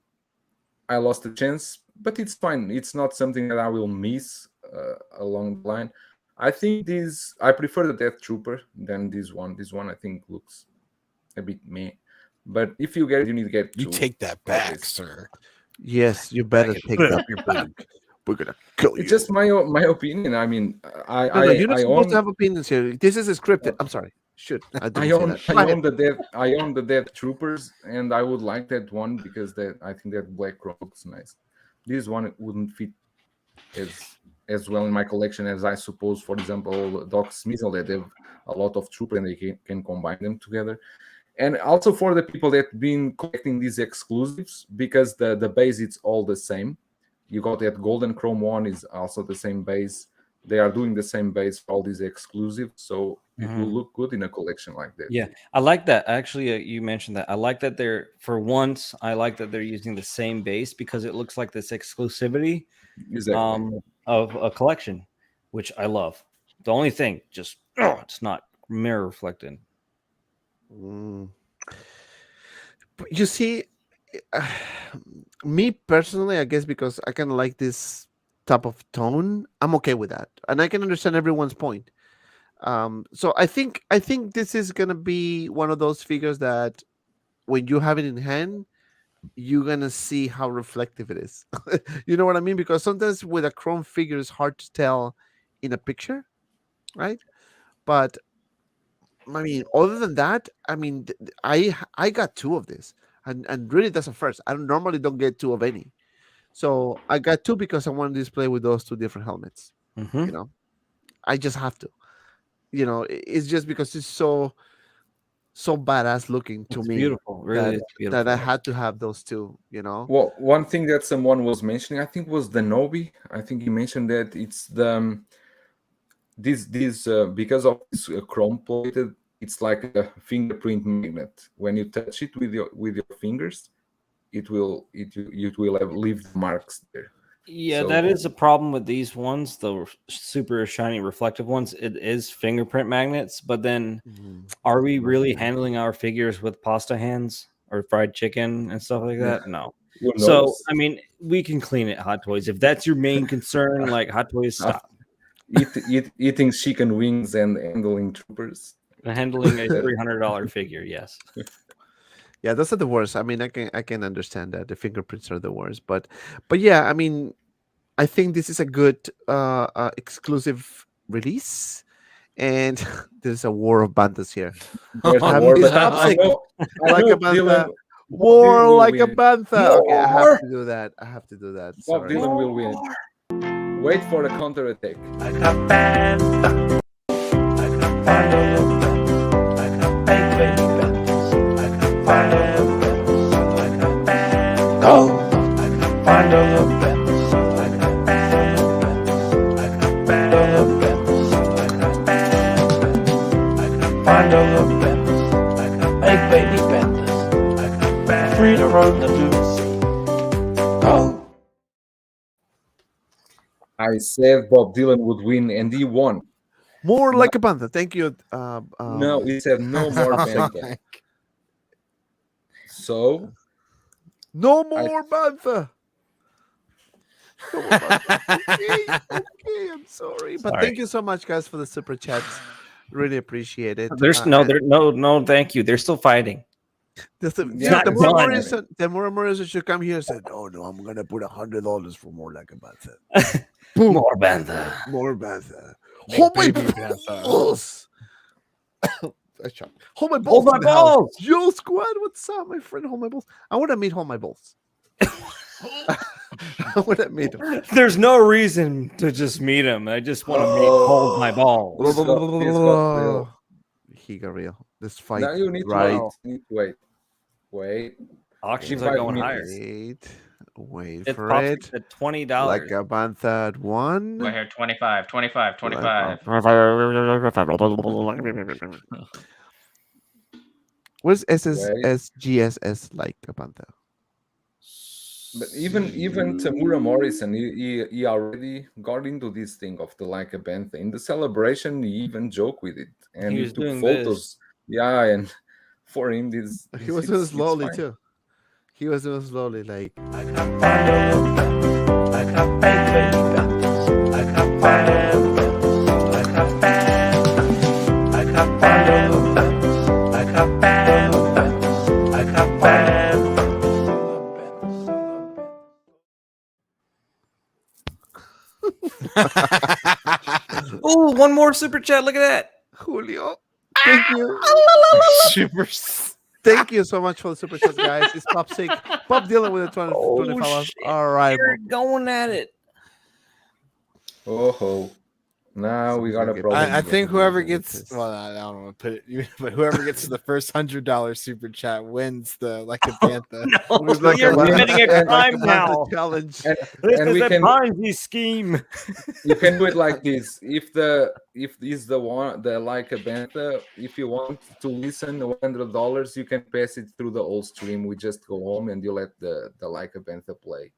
I lost the chance, but it's fine. It's not something that I will miss along the line. I think I prefer the Death Trooper than this one. This one I think looks a bit meh. But if you get it, you need to get
You
two.
take that back,
Always.
sir.
Yes, you better take that back. We're gonna kill you.
It's just my opinion. I mean,
no, you're not
I
supposed
own
to have opinions here. This is a scripted. I'm sorry. Shoot, I didn't say that. Go ahead.
I own the Death Troopers, and I would like that one because I think that black crow looks nice. This one wouldn't fit as well in my collection as I suppose, for example, Doc SMIZZLE, that have a lot of trooper and they can combine them together. And also for the people that been collecting these exclusives, because the base it's all the same. You got that golden chrome one is also the same base. They are doing the same base for all these exclusives, so it will look good in a collection like that.
Yeah, I like that. Actually, you mentioned that. I like that I like that they're using the same base because it looks like this exclusivity
Exactly.
of a collection, which I love. The only thing, just it's not mirror reflected.
But you see, me personally, I guess because I kind of like this type of tone, I'm okay with that, and I can understand everyone's point. So I think this is gonna be one of those figures that when you have it in hand, you're gonna see how reflective it is. You know what I mean? Because sometimes with a chrome figure, it's hard to tell in a picture, right? But I mean, other than that, I mean, I got two of this, and really that's a first. I normally don't get two of any, so I got two because I want to display with those two different helmets. You know, I just have to. You know, it's just because it's so badass looking to me.
Beautiful, really, it's beautiful.
That I had to have those two. You know.
Well, one thing that someone was mentioning, I think, was the Nobi. I think he mentioned that it's the this because of this chrome plated, it's like a fingerprint magnet. When you touch it with your fingers, it will have leave marks there.
Yeah,
So-
that is a problem with these ones, the super shiny reflective ones. It is fingerprint magnets, but then are we really handling our figures with pasta hands or fried chicken and stuff like that? No.
Who
So,
knows?
I mean, we can clean it, Hot Toys. If that's your main concern, like Hot Toys, stop.
Eating chicken wings and handling troopers.
Handling a $300 figure, yes.
Yeah, those are the worst. I mean, I can understand that the fingerprints are the worst, but yeah, I mean, I think this is a good exclusive release, and there's a war of bandas here.
There's a
Have
war,
is
but I
Popsic
know,
like a
Dylan,
bantha?
Bob
War
Dylan will
like a
win.
bantha. Okay, I have
More.
to do that. I have to do that.
Bob
Sorry.
Dylan will win. Wait for the counter attack.
Like a panther, like a panther, like a baby panther, like a panther, like a panther, go, like a panther, like a panther, like a panther, like a panther, like a panther, like a big baby panther, like a panther, free to roam the sea, go.
I said Bob Dylan would win, and he won.
More like a panther. Thank you.
No, he said no more bantha. So
No more bantha. No more bantha. Okay, I'm sorry, but
Sorry.
thank you so much, guys, for the super chats. Really appreciate it.
There's no, thank you. They're still fighting.
The
not
Muramura
done.
should come here and say, "Oh no, I'm gonna put $100 for more like a bantha."
More bantha.
More bantha.
Make
Hold my
baby bantha.
balls. I shot. Hold my balls.
Hold my
in the house.
balls.
Yo, squad, what's up, my friend? Hold my balls. I want to meet Hold my balls. I want to meet him.
There's no reason to just meet him. I just want to meet hold my balls.
This got real.
He got real. This fight.
Now you need to
right.
wait. You need to wait. Wait.
Auctions
If
are
I
going
meet-
higher.
Wait
It's
for
probably
it.
at $20.
Like a bantha at one.
Right here, 25, 25, 25.
Where's
Wait.
SGSS like a bantha?
But even Tamura Morrison, he already got into this thing of the like a bantha. In the celebration, he even joked with it, and
He
he
was
took
doing
photos.
this.
Yeah, and for him, this
He was doing
it's
slowly
fine.
too. He was doing slowly, like.
Like a panther, like a baby panther, like a panther, like a panther, like a panther, like a panther, like a panther.
Oh, one more super chat. Look at that.
Julio, thank you.
Super.
Thank you so much for the super chat, guys. It's Popsic. Bob Dylan with the 20
Oh,
20 followers.
shit.
All right.
You're going at it.
Oh, now we got a
Something
problem.
I think whoever
Get
gets
this.
well, I don't want to put it, but whoever gets to the first $100 super chat wins the like a bantha.
No,
With like
you're
a bantha-
committing a
and
crime
Bantha
now.
challenge.
And,
This
and
is
we
a
can
Ponzi scheme.
you can do it like this. If this the one the like a bantha, if you want to listen $100, you can pass it through the whole stream. We just go home and you let the like a bantha play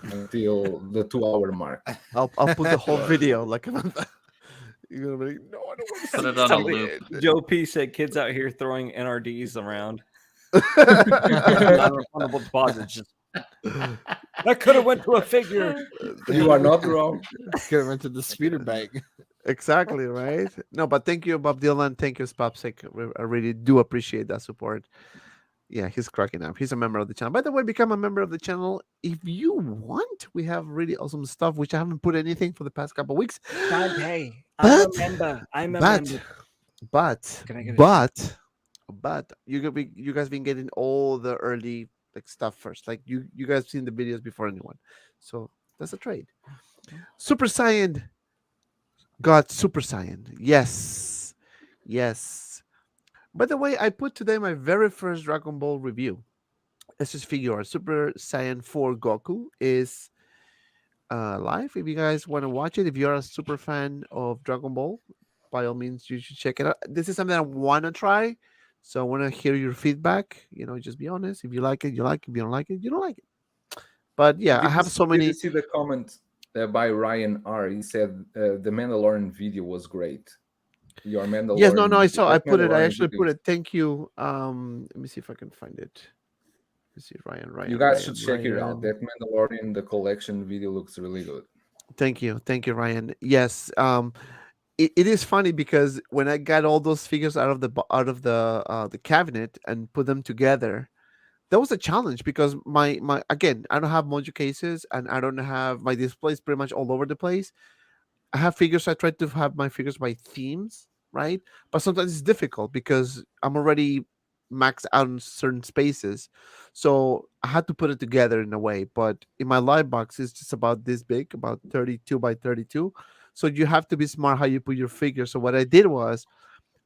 until the 2-hour mark.
I'll put the whole video like a bantha. You're gonna be like, no, I don't want to
Put
see
it on a
something.
loop.
Joe P said kids out here throwing NRDs around. Non-refundable deposits. Just that could have went to a figure.
You are not wrong.
Could have rented the speeder bike.
Exactly, right? No, but thank you, Bob Dylan. Thank you, Spopsic. I really do appreciate that support. Yeah, he's cracking up. He's a member of the channel. By the way, become a member of the channel if you want. We have really awesome stuff, which I haven't put anything for the past couple of weeks.
Hey,
But-
I'm a member. I'm a
But,
member.
but,
Can I get a
but you guys been getting all the early like stuff first. Like you guys seen the videos before anyone. So that's a trade. Super Saiyan got Super Saiyan. Yes. By the way, I put today my very first Dragon Ball review. Let's just figure out Super Saiyan 4 Goku is live. If you guys want to watch it, if you're a super fan of Dragon Ball, by all means, you should check it out. This is something I want to try. So I want to hear your feedback. Just be honest. If you like it, you like it. If you don't like it, you don't like it. But yeah, I have so
Did
many.
you see the comment by Ryan R? He said the Mandalorian video was great. Your Mandalorian.
Yes, no, I saw. I
that
put it. I
Mandalorian
actually
video.
put it. Thank you. Let me see if I can find it. Let me see, Ryan.
You guys
Ryan,
should check it out.
Ryan.
That Mandalorian, the collection video looks really good.
Thank you, Ryan. Yes. it is funny because when I got all those figures out of the cabinet and put them together, that was a challenge because my again, I don't have mojo cases and I don't have my displays pretty much all over the place. I have figures. I try to have my figures by themes, right? But sometimes it's difficult because I'm already maxed out in certain spaces, so I had to put it together in a way. But in my live box, it's just about this big, about 32 by 32. So you have to be smart how you put your figure. So what I did was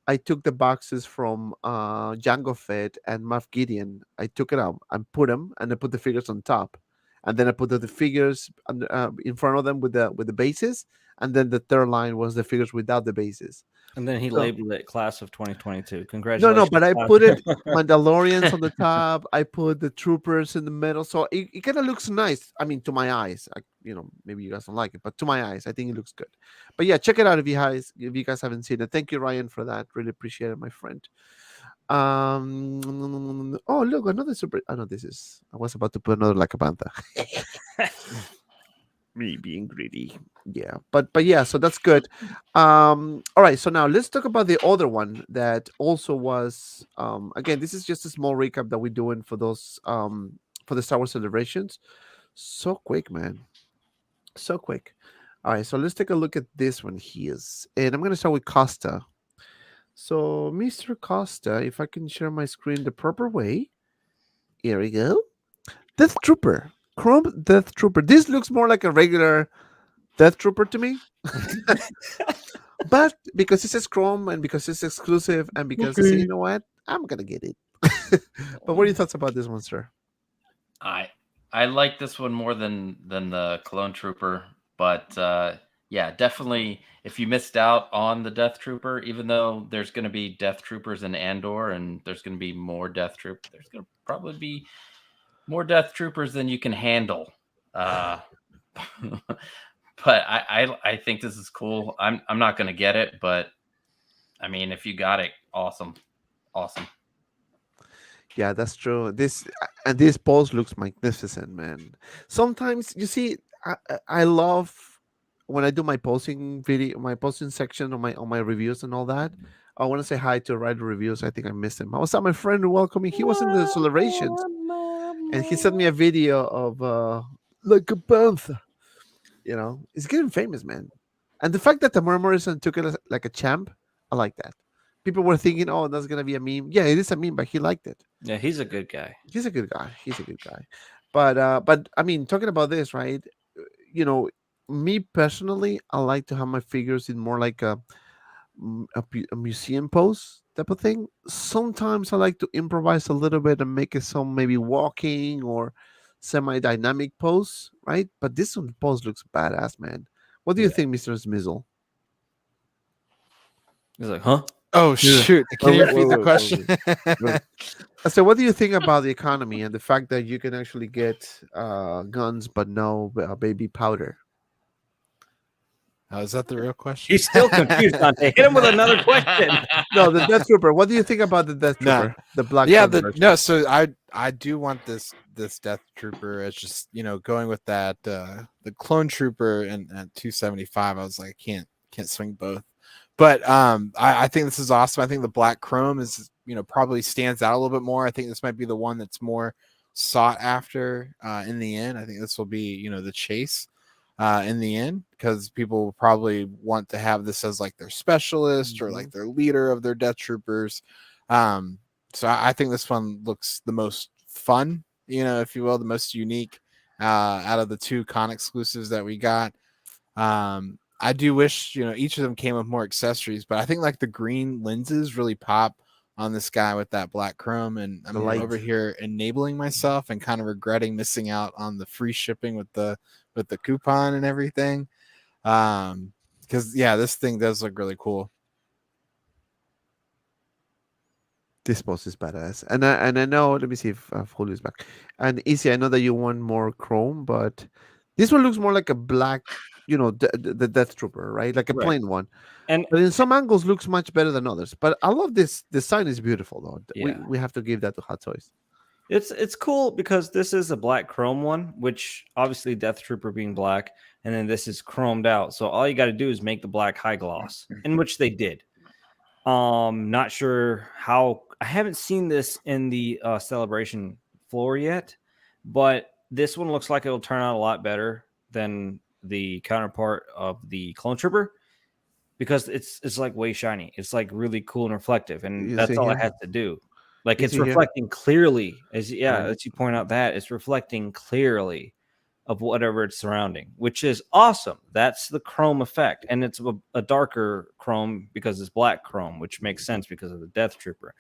I took the boxes from Jango Fett and Moff Gideon. I took it out and put them, and I put the figures on top, and then I put the figures in front of them with the bases, and then the third line was the figures without the bases.
And then he
So-
labeled it Class of 2022.
No,
Congratulations.
but I
Class.
put it Mandalorians on the top. I put the troopers in the middle, so it kind of looks nice. I mean, to my eyes, maybe you guys don't like it, but to my eyes, I think it looks good. But yeah, check it out if you guys haven't seen it. Thank you, Ryan, for that. Really appreciate it, my friend. Oh, look, another super. I know this is. I was about to put another like a panther. Me being greedy. Yeah, but yeah, so that's good. All right, so now let's talk about the other one that also was again, this is just a small recap that we're doing for those for the Star Wars celebrations. So quick, man. So quick. All right, so let's take a look at this one here. And I'm gonna start with Costa. So Mr. Costa, if I can share my screen the proper way. Here we go. Death Trooper. Chrome Death Trooper. This looks more like a regular Death Trooper to me. But because it says Chrome and because it's exclusive and because you know what? I'm gonna get it. But what are your thoughts about this one, sir?
I like this one more than the Clone Trooper, but yeah, definitely. If you missed out on the Death Trooper, even though there's going to be Death Troopers in Andor and there's going to be more Death Troopers, there's going to probably be more Death Troopers than you can handle. But I think this is cool. I'm not going to get it, but I mean, if you got it, awesome.
Yeah, that's true. This pose looks magnificent, man. Sometimes you see, I love when I do my posting section on my reviews and all that. I want to say hi to writer reviews. I think I missed him. I was at my friend welcoming. He was in the celebrations, and he sent me a video of like a panther. It's getting famous, man. And the fact that Tamara Morrison took it like a champ, I like that. People were thinking, oh, that's gonna be a meme. Yeah, it is a meme, but he liked it.
Yeah, he's a good guy.
He's a good guy. But I mean, talking about this, right? Me personally, I like to have my figures in more like a museum pose type of thing. Sometimes I like to improvise a little bit and make it some maybe walking or semi-dynamic pose, right? But this one pose looks badass, man. What do you think, Mr. SMIZZLE?
He's like, huh?
Oh shoot! Can you repeat the
wait,
question?
So, what do you think about the economy and the fact that you can actually get guns but no baby powder?
Oh, is that the real question?
He's still confused, Dante. Hit him with another question.
No, the Death Trooper. What do you think about the Death
No.
Trooper? The black.
Yeah,
gun version?
no. So I do want this Death Trooper. It's just going with that the Clone Trooper and at 275. I was like, I can't swing both. But I think this is awesome. I think the black chrome is probably stands out a little bit more. I think this might be the one that's more sought after in the end. I think this will be the chase in the end because people will probably want to have this as like their specialist or like their leader of their Death Troopers. So I think this one looks the most fun, if you will, the most unique out of the two con exclusives that we got. I do wish, each of them came with more accessories, but I think like the green lenses really pop on this guy with that black chrome. And I'm over here enabling myself and kind of regretting missing out on the free shipping with the coupon and everything. Because this thing does look really cool.
This post is badass, and I know. Let me see if Julio's back. And Easy, I know that you want more chrome, but this one looks more like a black, the Death Trooper, right? Like a plain one. But in some angles, looks much better than others. But I love this. The sign is beautiful, though.
Yeah.
We have to give that to Hot Toys.
It's cool because this is a black chrome one, which obviously Death Trooper being black, and then this is chromed out. So all you got to do is make the black high gloss, in which they did. Not sure how. I haven't seen this in the celebration floor yet, but this one looks like it'll turn out a lot better than the counterpart of the Clone Trooper because it's like way shiny. It's like really cool and reflective, and
You
that's
see
all
here?
it has to do. Like
You
it's
see here?
reflecting clearly, as
Right.
as you point out that it's reflecting clearly of whatever it's surrounding, which is awesome. That's the chrome effect, and it's a darker chrome because it's black chrome, which makes sense because of the Death Trooper.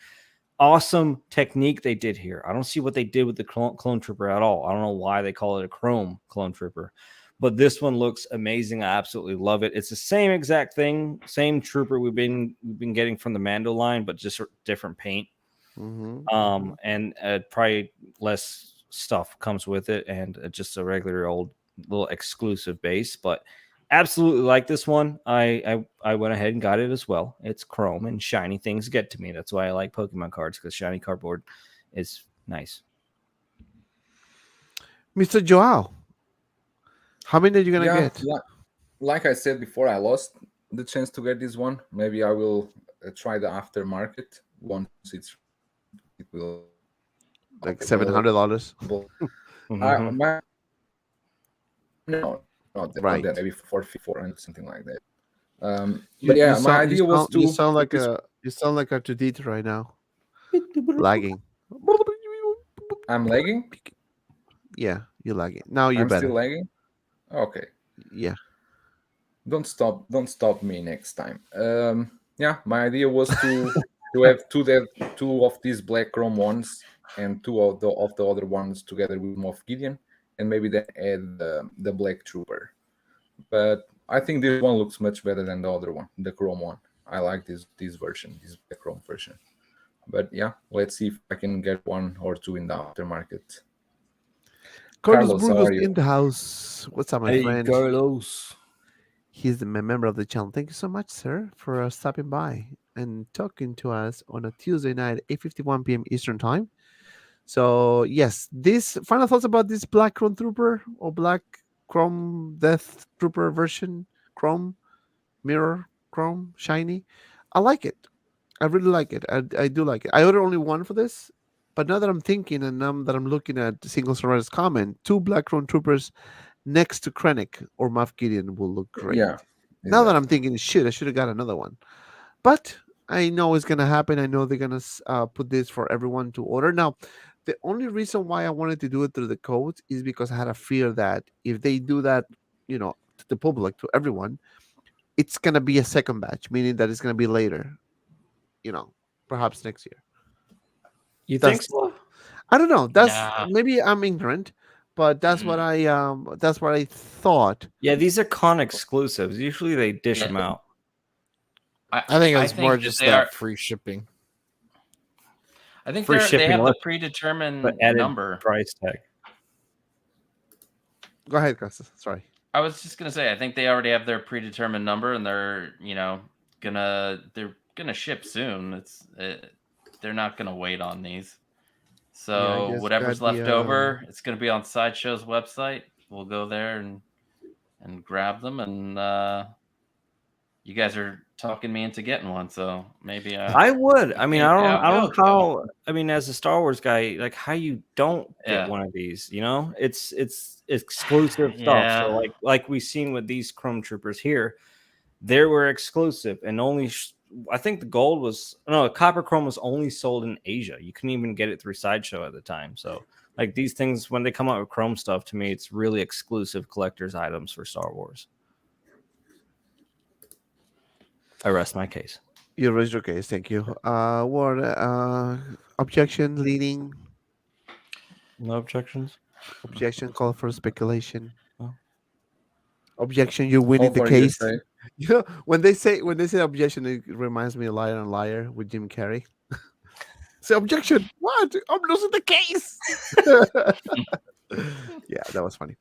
Awesome technique they did here. I don't see what they did with the clone Trooper at all. I don't know why they call it a chrome Clone Trooper, but this one looks amazing. I absolutely love it. It's the same exact thing, same Trooper we've been getting from the Mando line, but just different paint. And probably less stuff comes with it, and just a regular old little exclusive base. But absolutely like this one. I went ahead and got it as well. It's chrome and shiny things get to me. That's why I like Pokemon cards, because shiny cardboard is nice.
Mr. Joao, how many are you gonna get?
Like I said before, I lost the chance to get this one. Maybe I will try the aftermarket once it will
Like $700.
No, not that.
Right.
Not that. Maybe 400 something like that. But yeah, my idea was to.
You sound like a R2D2 right now. Lagging.
I'm lagging.
Yeah, you're lagging. Now you're
I'm
better.
still lagging. Okay.
Yeah.
Don't stop me next time. Yeah, my idea was to have two of these black chrome ones and two of the other ones together with Moff Gideon, and maybe then add the black trooper. But I think this one looks much better than the other one, the chrome one. I like this version, this black chrome version. But yeah, let's see if I can get one or two in the aftermarket.
Carlos
Carlos, how
Burgos
are you?
in the house. What's up, my friend?
Carlos.
He's the member of the channel. Thank you so much, sir, for stopping by and talking to us on a Tuesday night, 8:51 p.m. Eastern time. So yes, this final thoughts about this black Chrome Trooper or black Chrome Death Trooper version, Chrome Mirror Chrome Shiny. I like it. I really like it. I do like it. I ordered only one for this, but now that I'm thinking and now that I'm looking at Single Survivor's comment, two black Chrome Troopers next to Krennic or Moff Gideon will look great.
Yeah.
Now that I'm thinking, shit, I should have got another one. But I know it's gonna happen. I know they're gonna put this for everyone to order. Now, the only reason why I wanted to do it through the codes is because I had a fear that if they do that, to the public, to everyone, it's gonna be a second batch, meaning that it's gonna be later. Perhaps next year.
You think so?
I don't know. That's
Nah.
maybe I'm ignorant, but that's what I thought.
Yeah, these are con exclusives. Usually they dish
Yeah.
them out.
I think it was more
that
just
they
that
are-
free shipping.
I think
Free
they
shipping
have the
less,
predetermined
but added
number.
price tag.
Go ahead, Costa. Sorry.
I was just gonna say, I think they already have their predetermined number, and they're gonna ship soon. They're not gonna wait on these. So
just
whatever's
got the,
left over, it's gonna be on Sideshow's website. We'll go there and grab them, and you guys are talking me into getting one, so maybe
I would. I mean, I don't
Yeah,
know how. I mean, as a Star Wars guy, like how you don't get
Yeah.
one of these. It's exclusive stuff.
Yeah.
So like we've seen with these Chrome Troopers here, they were exclusive and only. I think the gold was copper chrome was only sold in Asia. You couldn't even get it through Sideshow at the time. So like these things, when they come out with chrome stuff, to me, it's really exclusive collector's items for Star Wars. I rest my case.
You raised your case. Thank you. What objection? Leading
No objections.
objection. Call for speculation.
Oh.
Objection. You're winning the
All for your
case.
sake.
When they say objection, it reminds me of Liar and Liar with Jim Carrey. Say objection. What? I'm losing the case. Yeah, that was funny.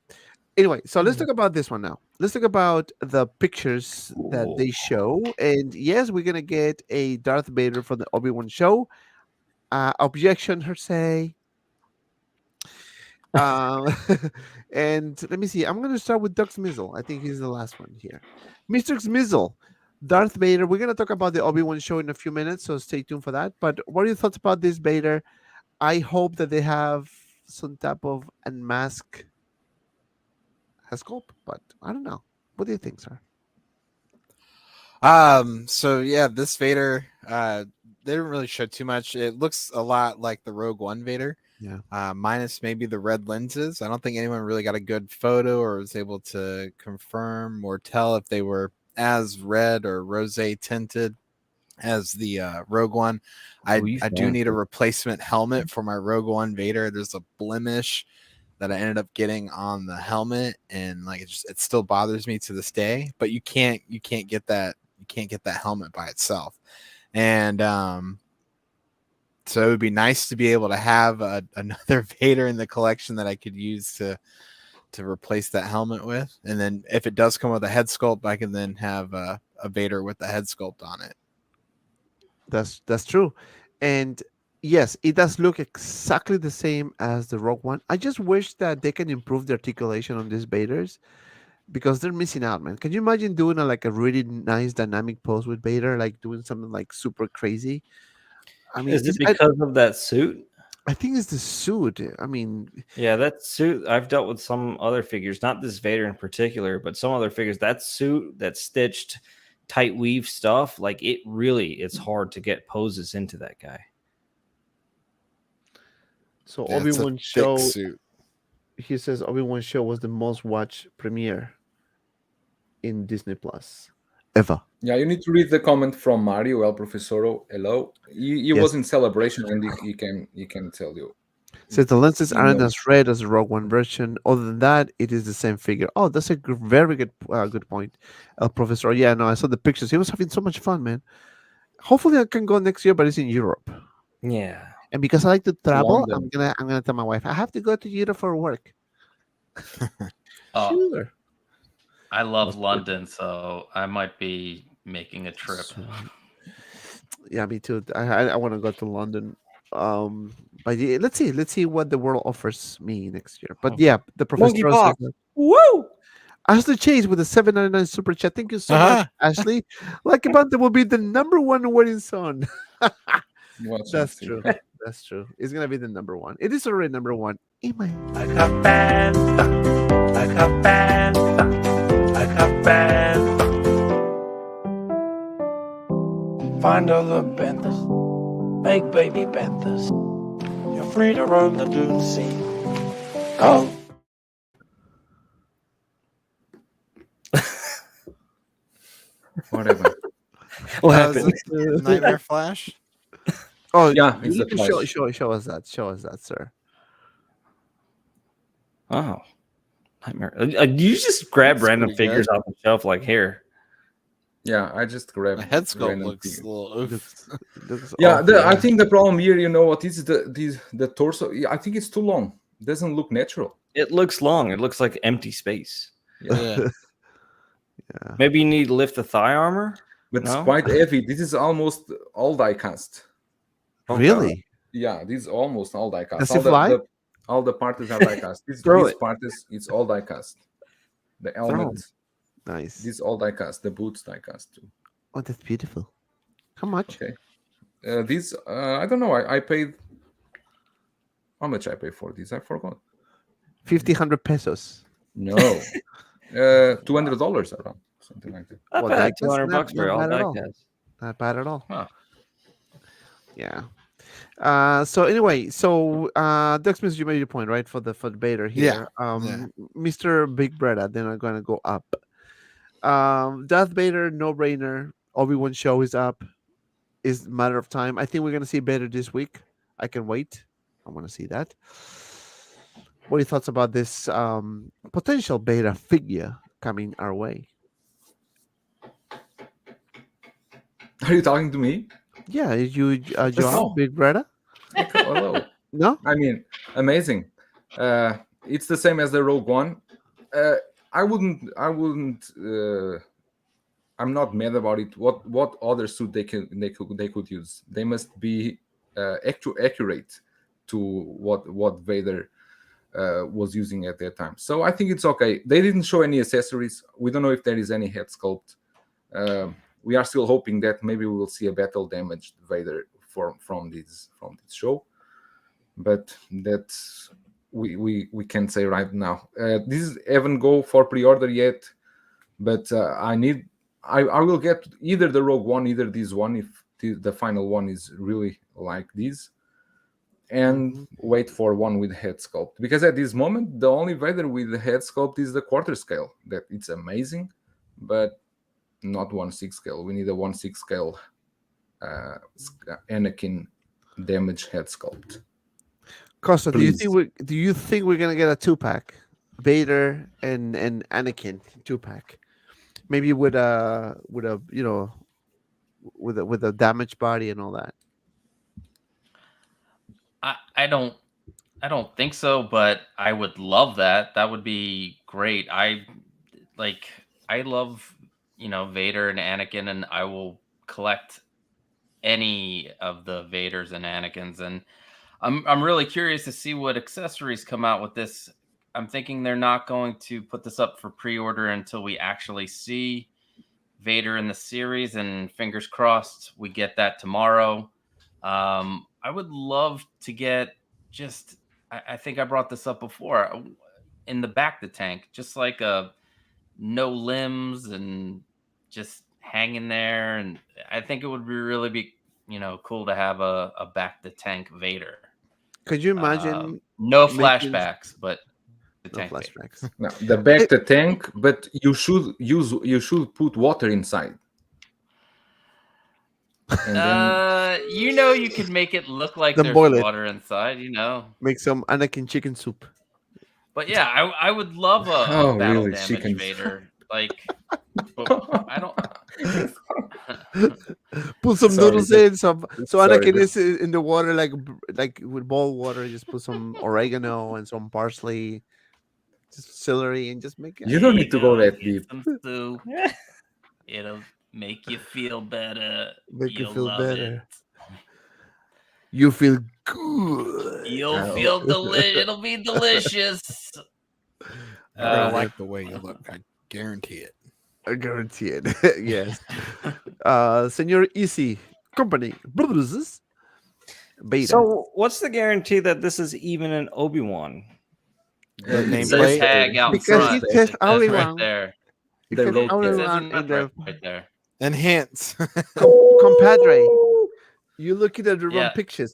Anyway, so let's talk about this one now. Let's talk about the pictures that they show. And yes, we're gonna get a Darth Vader from the Obi-Wan show. Objection, her say. Um, and let me see. I'm going to start with Doug SMIZZLE. I think he's the last one here. Mr. SMIZZLE, Darth Vader. We're going to talk about the Obi-Wan show in a few minutes, so stay tuned for that. But what are your thoughts about this Vader? I hope that they have some type of unmask sculpt, but I don't know. What do you think, sir?
So yeah, this Vader, they didn't really show too much. It looks a lot like the Rogue One Vader.
Yeah.
Minus maybe the red lenses. I don't think anyone really got a good photo or was able to confirm or tell if they were as red or rose tinted as the Rogue One. I do need a replacement helmet for my Rogue One Vader. There's a blemish that I ended up getting on the helmet, and like it still bothers me to this day. But you can't get that helmet by itself, and so it would be nice to be able to have another Vader in the collection that I could use to replace that helmet with. And then if it does come with a head sculpt, I can then have a Vader with the head sculpt on it.
That's true. And yes, it does look exactly the same as the Rogue One. I just wish that they can improve the articulation on these Vaders because they're missing out, man. Can you imagine doing like a really nice dynamic pose with Vader, like doing something like super crazy? I mean,
Is it because of that suit?
I think it's the suit. I mean,
Yeah, that suit. I've dealt with some other figures, not this Vader in particular, but some other figures. That suit, that stitched, tight weave stuff, like it's hard to get poses into that guy.
so
Yeah, it's a
Obi-Wan
thick
show.
suit.
He says Obi-Wan show was the most watched premiere in Disney Plus ever.
Yeah, you need to read the comment from Mario El Profesoro. Hello, he was in Celebration, and he can tell you.
Says the lenses
He
aren't
knows.
as red as the Rogue One version. Other than that, it is the same figure. Oh, that's a very good point, Professor. Yeah, no, I saw the pictures. He was having so much fun, man. Hopefully, I can go next year, but it's in Europe.
Yeah.
And because I like to travel,
London.
I'm gonna tell my wife I have to go to Europe for work.
Oh,
Sure.
I love London, so I might be making a trip.
Yeah, me too. I want to go to London. But yeah, let's see what the world offers me next year. But yeah, the professor says
Monkeypox.
that-
Woo!
Ashley Chase with a 7.99 super chat. Thank you so much, Ashley. Like about that will be the #1 wedding song.
Watch
That's
and see.
true. That's true. It's gonna be the #1. It is already #1 in my.
Like a panther, like a panther, like a panther. Find other panthers, make baby panthers. You're free to roam the dune sea. Go.
Whatever.
What
That was
happened?
the Nightmare Flash.
Oh
Yeah,
you
it's
need
the
to
Flash.
show us that. Show us that, sir.
Oh, nightmare! You just grab
That's
random
pretty good.
figures off the shelf, like here.
Yeah, I just grabbed
The head sculpt
random
looks a
figure.
little oof.
Looks
Yeah,
awful.
I think the problem here, you know what is the torso? I think it's too long. It doesn't look natural.
It looks long. It looks like empty space.
Yeah.
Yeah.
Maybe you need to lift the thigh armor.
But
No?
it's quite heavy. This is almost all die cast.
Really?
Yeah, this is almost all die cast.
Does it fly?
All the parts are die cast.
Throw
This
it.
part it's all die cast. The helmet,
Nice.
this is all die cast. The boots die cast too.
Oh, that's beautiful. How much?
Okay. These I don't know. I paid. How much I paid for these? I forgot.
1,500 pesos.
No, $200 around, something like that.
I
Well,
paid
that's
$200
not
for all
bad at
die
all.
cast.
Not bad at all.
Huh.
Yeah. So anyway, Ducksmith, you made your point, right? For the Vader here.
Yeah.
Mr. BIGBREDA, then I'm gonna go up. Darth Vader, no brainer. Obi-Wan show is up. Is a matter of time. I think we're gonna see Vader this week. I can wait. I want to see that. What are your thoughts about this potential Vader figure coming our way?
Are you talking to me?
Yeah, you Joao,
Oh.
BIGBREDA?
Hello.
No?
I mean, amazing. It's the same as the Rogue One. I wouldn't. I'm not mad about it. What other suit they could use? They must be accurate to what Vader was using at that time. So I think it's okay. They didn't show any accessories. We don't know if there is any head sculpt. We are still hoping that maybe we will see a battle damaged Vader from this show, but that's we can't say right now. This haven't go for pre-order yet, but I will get either the Rogue One, either this one if the final one is really like this, and wait for one with head sculpt, because at this moment the only Vader with the head sculpt is the quarter scale. That it's amazing, but not 1/6 scale. We need a 1/6 scale Anakin damage head sculpt.
Costa, do
Please.
you think we're gonna get a 2-pack, Vader and Anakin 2-pack, maybe with a you know with a damaged body and all that?
I don't think so, but I would love that. That would be great. I love, Vader and Anakin, and I will collect any of the Vaders and Anakins, and I'm really curious to see what accessories come out with this. I'm thinking they're not going to put this up for pre-order until we actually see Vader in the series, and fingers crossed we get that tomorrow. I would love to get just, I think I brought this up before, in the back of the tank, just like a no limbs and just hanging there. And I think it would really be, cool to have a back the tank Vader.
Could you imagine?
No
making-
flashbacks, but the
No
tank Vader.
flashbacks.
No, the back the tank, but you should put water inside. And then
You could make it look like
Then
there's
boil it.
water inside,
Make some Anakin chicken soup.
But yeah, I would love a
Oh,
battle
really?
damage
Chicken.
Vader. But I don't.
Put some
Sorry,
noodles
that-
in, so
sorry,
Anakin
that-
is in the water like with boiled water. Just put some oregano and some parsley, just celery, and just make it.
You don't need to go that
Get
deep.
some soup. It'll make you feel better.
Make you
You'll
feel
love
better. You feel good.
it. You'll
Oh.
feel delicious. It'll be delicious.
I don't like the way you look. I guarantee it.
I guarantee it. Yes. Senor Easy Company Brothers. Beta.
So, what's the guarantee that this is even an Obi-Wan?
The
It
nameplate.
says-
Tag out
Because
front.
he says
It says
only
right
one.
there.
They
Because
wrote
all
that.
It says
around in the
right there.
Enhance.
compadre. You look at the wrong
Yeah.
pictures.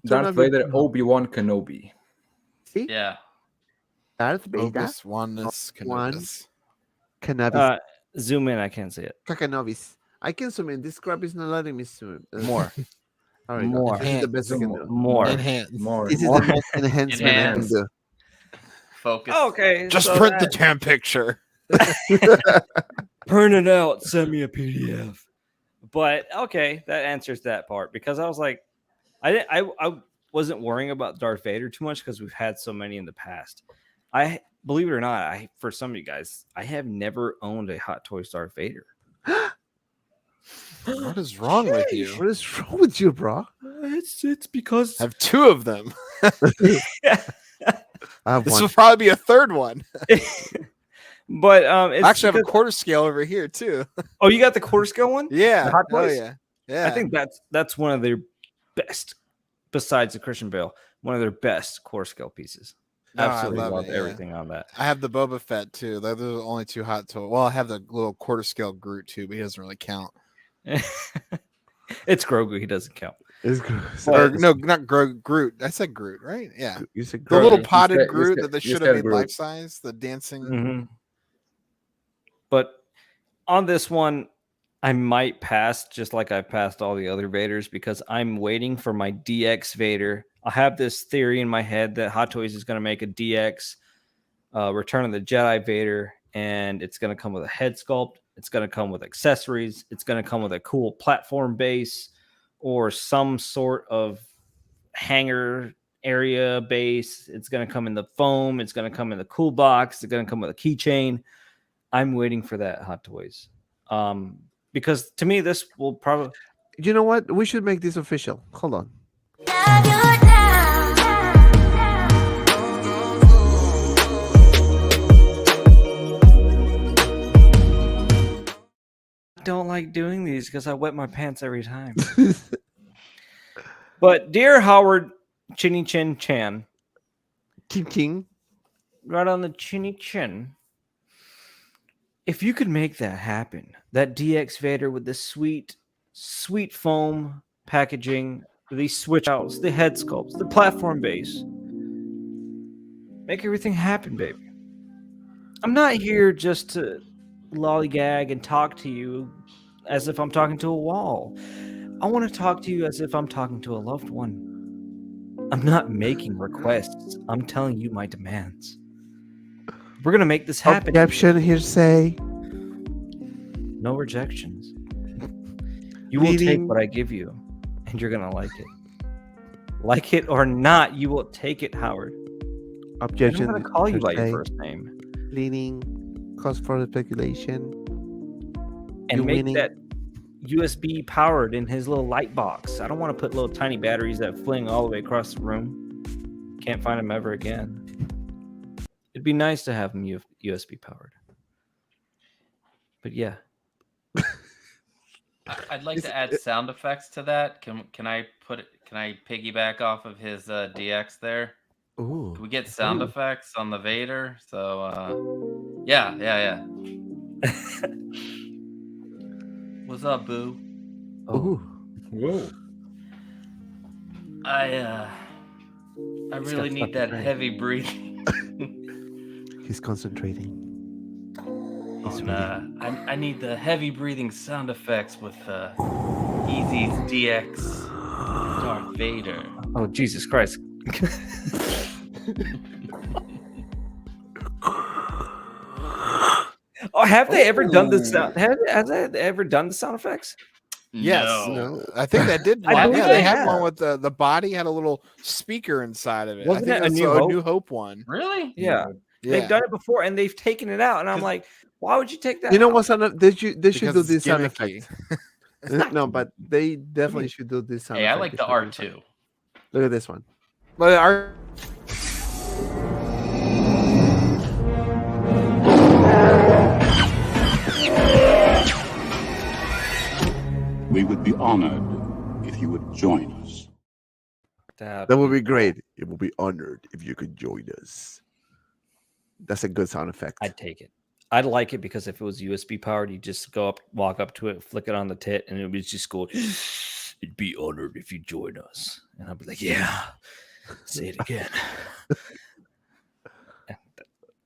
Turn
Darth
off your-
Vader, Obi-Wan Kenobi.
See?
Yeah.
Darth Vader.
Obus, oneness,
One.
Canobus.
Cannabis.
Zoom in. I can't see it.
Kakanovis. I can zoom in. This crap is not letting me zoom.
More.
All right,
More.
This is the best I can do.
More.
Enhance.
More.
This is the most enhancement I can
Enhance.
do.
Focus.
Okay.
Just
so
print the
that-
damn picture.
print it out. Send me a PDF. But okay, that answers that part, because I was like, I wasn't worrying about Darth Vader too much because we've had so many in the past. I believe it or not, for some of you guys, I have never owned a Hot Toys Darth Vader.
What is wrong with you?
What is wrong with you, bro?
It's because
I have two of them.
I have
This
one.
will probably be a third one.
but it's
I actually have a
because-
quarter scale over here too.
oh, you got the quarter scale one?
Yeah.
Hot
Oh
Toys?
yeah. Yeah.
I think that's one of their best, besides the Christian Bale, one of their best quarter scale pieces.
No, I
Absolutely
love
love
it, yeah.
everything on that.
I have the Boba Fett too. Those are the only two hot toys. Well, I have the little quarter scale Groot too, but he doesn't really count.
It's Grogu. He doesn't count.
It's gross.
Or no, not Groot. I said Groot, right? Yeah.
You said
The
gross.
little
You
potted
said- you
Groot
said-
that they
you
should
said
have made
Groot.
life size. The dancing.
Mhm. But on this one, I might pass, just like I passed all the other Vaders, because I'm waiting for my DX Vader. I have this theory in my head that Hot Toys is going to make a DX Return of the Jedi Vader, and it's going to come with a head sculpt. It's going to come with accessories. It's going to come with a cool platform base or some sort of hangar area base. It's going to come in the foam. It's going to come in the cool box. It's going to come with a keychain. I'm waiting for that, Hot Toys. Because to me, this will probably...
You know what? We should make this official. Hold on.
don't like doing these because I wet my pants every time. But dear Howard Chinny Chin Chan,
King.
right on the chinny chin. If you could make that happen, that DX Vader with the sweet, sweet foam packaging, the switch outs, the head sculpts, the platform base, make everything happen, baby. I'm not here just to lollygag and talk to you as if I'm talking to a wall. I want to talk to you as if I'm talking to a loved one. I'm not making requests. I'm telling you my demands. We're going to make this happen.
Objection, hearsay.
No rejections. You will take what I give you, and you're going to like it. Like it or not, you will take it, Howard.
Objection.
I'm going to call you by your
hearsay.
first name.
Leaning. Cause for speculation.
And
You're
make
winning.
that USB powered in his little light box. I don't want to put little tiny batteries that fling all the way across the room. Can't find them ever again. It'd be nice to have them USB powered. But yeah.
I'd like to add sound effects to that. Can I piggyback off of his DX there?
Ooh.
Can we get sound effects on the Vader? So yeah. What's up, Boo?
Ooh.
Whoa.
I
He's
really
got
need that
something.
heavy breathing.
He's concentrating.
I need the heavy breathing sound effects with Easy's DX Darth Vader.
Oh, Jesus Christ. Oh, have they ever done the sound? Has they ever done the sound effects?
Yes,
No.
I think that did.
I believe
yeah,
they
they had
have.
one with the body had a little speaker inside of it.
Wasn't
I
it
think
A
that's
New
a
Hope?
New Hope one.
Really?
Yeah.
Yeah.
They've done it before and they've taken it out. And I'm like, why would you take that
You know
out?
what sound? They should do
Because it's
this sound
gimmicky.
effect. No, but they definitely should do this sound
Hey, I
effect.
like
It's
the
really
R2.
fun. Look at this one.
But our
We would be honored if you would join us.
That
That would be great. It will be honored if you could join us. That's a good sound effect.
I'd take it. I'd like it because if it was USB powered, you just go up, walk up to it, flick it on the tit, and it would just go, it'd be honored if you join us. And I'd be like, yeah, say it again.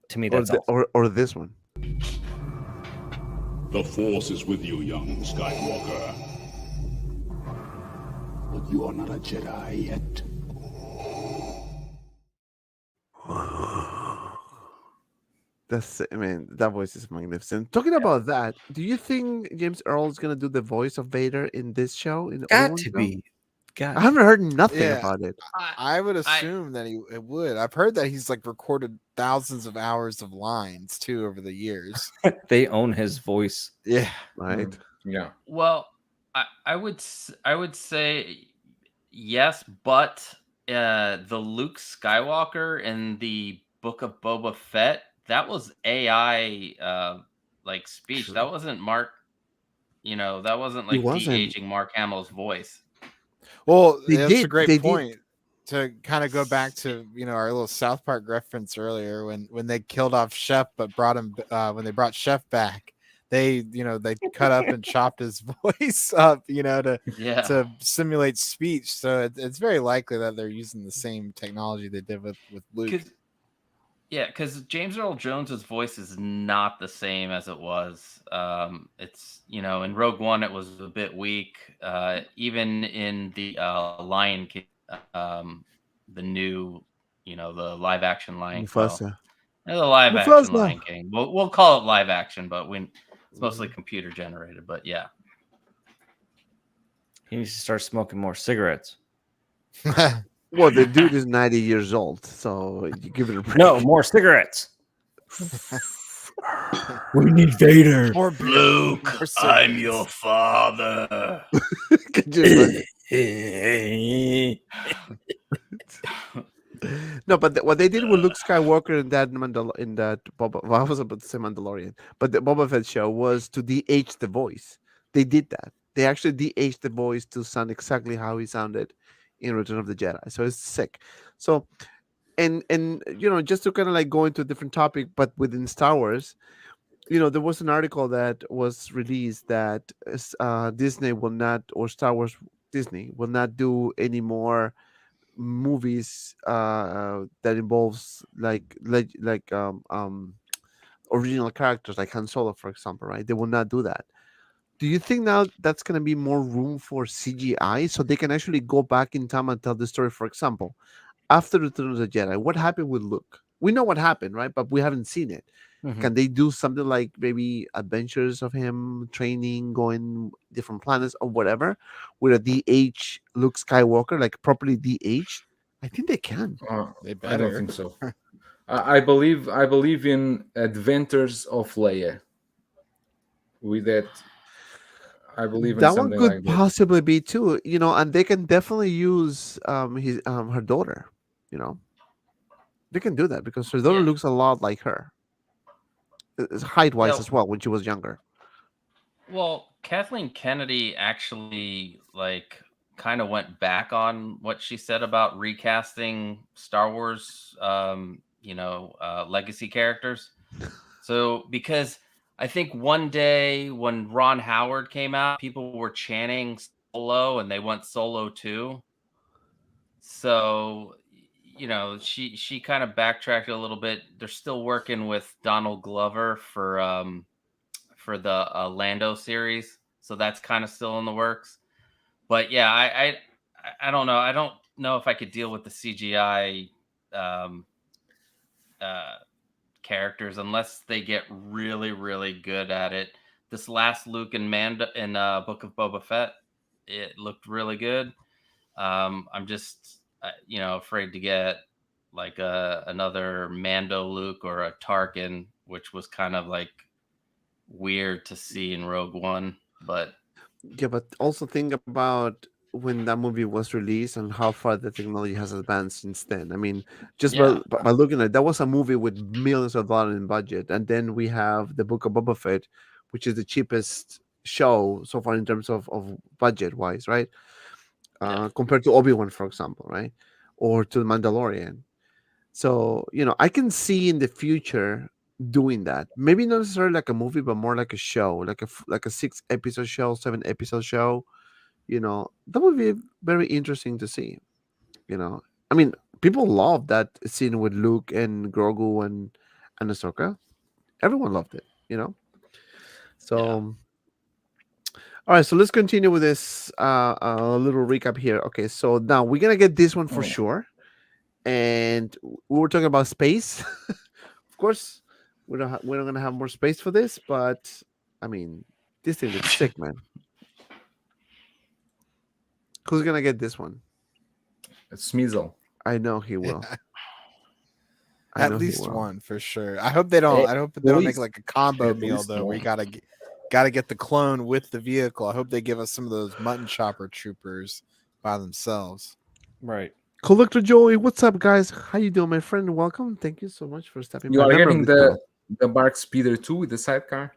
To me,
or,
that's all.
or this one.
The Force is with you, young Skywalker. But you are not a Jedi yet.
That's, I mean, that voice is magnificent. Talking about that, do you think James Earl is gonna do the voice of Vader in this show? In the
Got
Obi-Wan
to
show?
be.
I haven't heard nothing
Yeah.
about it.
I would assume that it would. I've heard that he's like recorded thousands of hours of lines too over the years.
They own his voice.
Yeah.
Right?
Yeah.
Well, I would say yes, but the Luke Skywalker in the Book of Boba Fett, that was AI like speech.
True.
That wasn't Mark. That wasn't
It
like
wasn't.
de-aging Mark Hamill's voice.
Well,
They
that's a
did-
great
they did.
point. To kind of go back to our little South Park reference earlier when they killed off Chef but brought him when they brought Chef back, they they cut up and chopped his voice up to
Yeah.
simulate speech. So it's very likely that they're using the same technology they did with Luke.
Because James Earl Jones's voice is not the same as it was. It's in Rogue One it was a bit weak. Even in the Lion King, the new, the live action Lion King.
Mufasa.
The live action
Mufasa.
Lion King. We'll call it live action, but it's mostly computer generated. But yeah,
He needs to start smoking more cigarettes.
Well, the dude is 90 years old, so you give it a break.
No, more cigarettes. We need Vader.
Or
Luke,
Or I'm
your father.
Could you No, but what they did with Luke Skywalker in that Boba, well, I was about to say Mandalorian, but the Boba Fett show was to de-age the voice. They did that. They actually de-aged the voice to sound exactly how he sounded in Return of the Jedi. So it's sick. So and just to kind of like go into a different topic, but within Star Wars, there was an article that was released that Disney will not, or Star Wars Disney will not do any more movies that involves original characters like Han Solo, for example, right? They will not do that. Do you think now that's going to be more room for CGI so they can actually go back in time and tell the story? For example, after Return of the Jedi, what happened with Luke? We know what happened, right? But we haven't seen it.
Mhm.
Can they do something like maybe adventures of him training, going different planets or whatever, with a DH Luke Skywalker, like properly DH? I think they can.
They
I don't
better.
think so. I believe in Adventures of Leia. With that, I believe in
That one
something
could
like that.
possibly be too, and they can definitely use his her daughter. They can do that because her daughter
Yeah.
looks a lot like her, height wise
Yeah.
as well when she was younger.
Well, Kathleen Kennedy actually kind of went back on what she said about recasting Star Wars, legacy characters. So because I think one day when Ron Howard came out, people were chanting Solo and they want Solo 2. So she kind of backtracked a little bit. They're still working with Donald Glover for the Lando series, so that's kind of still in the works. But yeah, I don't know. I don't know if I could deal with the CGI um, characters unless they get really, really good at it. This last Luke and Mando in Book of Boba Fett, it looked really good. I'm just afraid to get like another Mando Luke or a Tarkin, which was kind of like weird to see in Rogue One. But
Yeah, but also think about when that movie was released and how far the technology has advanced since then. I mean, just
yeah,
by looking at it, that was a movie with millions of dollars in budget, and then we have the Book of Boba Fett, which is the cheapest show so far in terms of budget wise, right?
Yeah.
Compared to Obi-Wan, for example, right? Or to the Mandalorian. So, I can see in the future doing that. Maybe not necessarily like a movie, but more like a show, like a 6-episode show, 7-episode show. That would be very interesting to see. I mean, people love that scene with Luke and Grogu and Ahsoka. Everyone loved it. So, all right. So let's continue with this little recap here. Okay, so now we're gonna get this one for sure. And we were talking about space. Of course, we're not gonna have more space for this, but I mean, this thing looks sick, man. Who's gonna get this one?
SMIZZLE.
I know he will. I
At
know he
least
will.
one for sure. I hope they don't. I hope they don't make like a combo
at
meal
least
though, where you
one.
gotta get the clone with the vehicle. I hope they give us some of those mutton chopper troopers by themselves.
Right.
Collector Joey, what's up, guys? How you doing, my friend? Welcome. Thank you so much for stopping
You
by.
are
Member of
getting
the channel.
the Bark Speeder 2 with the sidecar?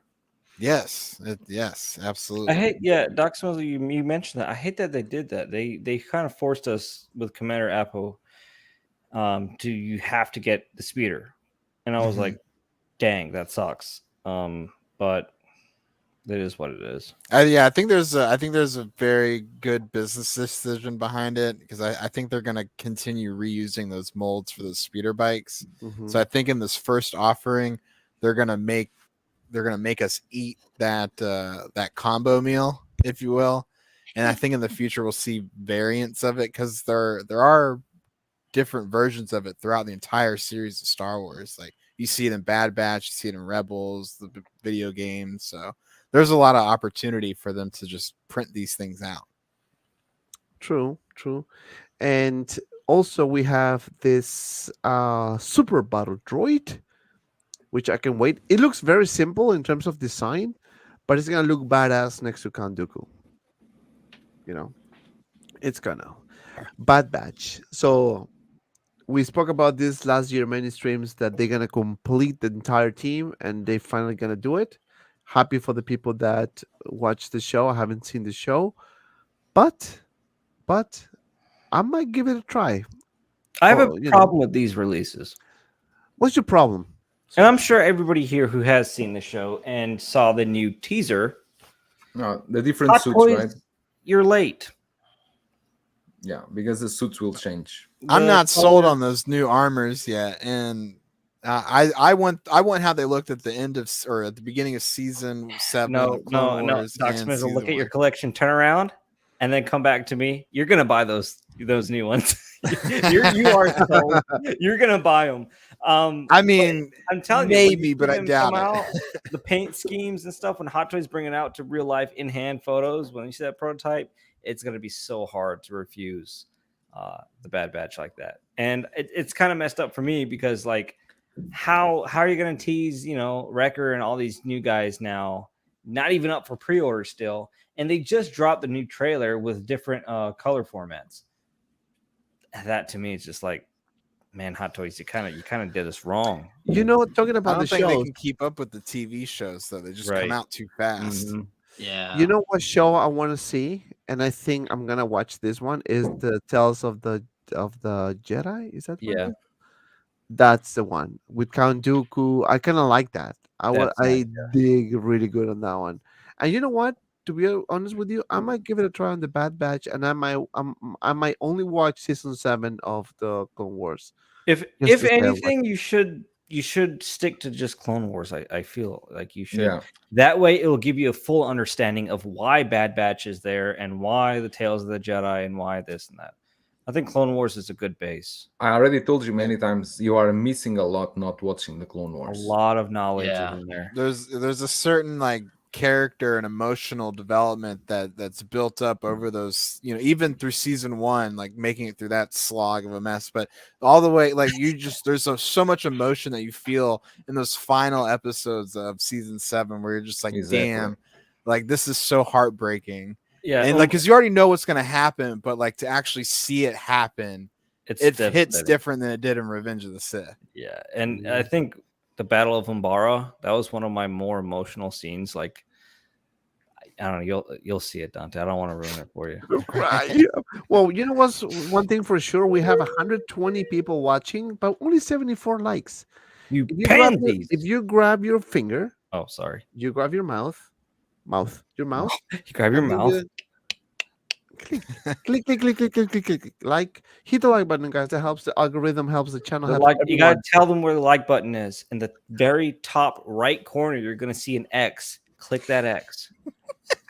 Yes, yes, absolutely.
I hate, Doc Smizzle, you mentioned that. I hate that they did that. They kind of forced us with Commander Apple to you have to get the speeder, and I was
Mhm.
like, dang, that sucks. But it is what it is.
I think there's a very good business decision behind it because I think they're gonna continue reusing those molds for those speeder bikes.
Mhm.
So I think in this first offering, they're gonna make us eat that combo meal, if you will. And I think in the future we'll see variants of it because there are different versions of it throughout the entire series of Star Wars. Like you see it in Bad Batch, you see it in Rebels, the video games. So there's a lot of opportunity for them to just print these things out.
True. And also we have this super battle droid, which I can wait. It looks very simple in terms of design, but it's gonna look badass next to Count Dooku. It's gonna. Bad Batch. So we spoke about this last year, many streams, that they're gonna complete the entire team and they finally gonna do it. Happy for the people that watch the show. I haven't seen the show, but I might give it a try.
I have a
Oh, you know.
problem with these releases.
What's your problem?
And I'm sure everybody here who has seen the show and saw the new teaser,
No, the different
Hot
suits,
Toys,
right?
you're late.
Yeah, because the suits will change.
I'm
The
not sold
color-
on those new armors yet, and I want how they looked at the end of or at the beginning of season 7.
No,
of Clone Wars
Doc
and
Smith will look
season
at your
1.
collection, turn around, and then come back to me. You're gonna buy those new ones. you are sold. You're gonna buy them.
I mean,
I'm telling you, when
maybe,
see
but I
them
doubt
come
it.
out, the paint schemes and stuff. When Hot Toys bring it out to real life in hand photos, when you see that prototype, it's gonna be so hard to refuse the Bad Batch like that. And it's kind of messed up for me because like, how are you gonna tease Wrecker and all these new guys now? Not even up for pre-order still, and they just dropped the new trailer with different color formats. That to me is just like, man, Hot Toys, you kind of did us wrong.
Talking
I
about
don't
the
think they
shows.
can keep up with the TV shows, though. They just
Right.
come out too fast.
Mhm.
Yeah.
You know what show I want to see, and I think I'm gonna watch this one is the Tales of the Jedi. Is that one?
Yeah,
That's the one with Count Dooku. I kind of like that.
That's nice,
Dig really good on that one. And you know what? To be honest with you, I might give it a try on the Bad Batch, and I might only watch season 7 of the Clone Wars.
If
Just to stay away.
anything, you should stick to just Clone Wars. I feel like you should.
Yeah.
That way, it will give you a full understanding of why Bad Batch is there and why the Tales of the Jedi and why this and that. I think Clone Wars is a good base.
I already told you many times you are missing a lot not watching the Clone
A
Wars.
lot of knowledge
Yeah.
is in there.
There's a certain like character and emotional development that's built up over those, even through season 1, like making it through that slog of a mess, but all the way, like there's so much emotion that you feel in those final episodes of season 7 where you're just like,
Exactly.
damn, like this is so heartbreaking.
Yeah,
And like, because you already know what's going to happen, but like to actually see it happen, it hits
devastating.
different than it did in Revenge of the Sith.
Yeah, and I think the Battle of Umbara, that was one of my more emotional scenes. Like, I don't know, you'll see it, Dante. I don't want to ruin it for you.
Right. Yeah. Well, you know what's one thing for sure? We have 120 people watching, but only 74 likes.
You
grab
pansies.
if you grab your finger,
Oh, sorry.
you grab your mouth, your mouth,
You grab your
and do
mouth.
the click, click. Like, hit the like button, guys. That helps the algorithm, helps the channel.
The
Helps
like, you gotta
everyone.
tell them where the like button is. In the very top right corner, you're gonna see an X. Click that X.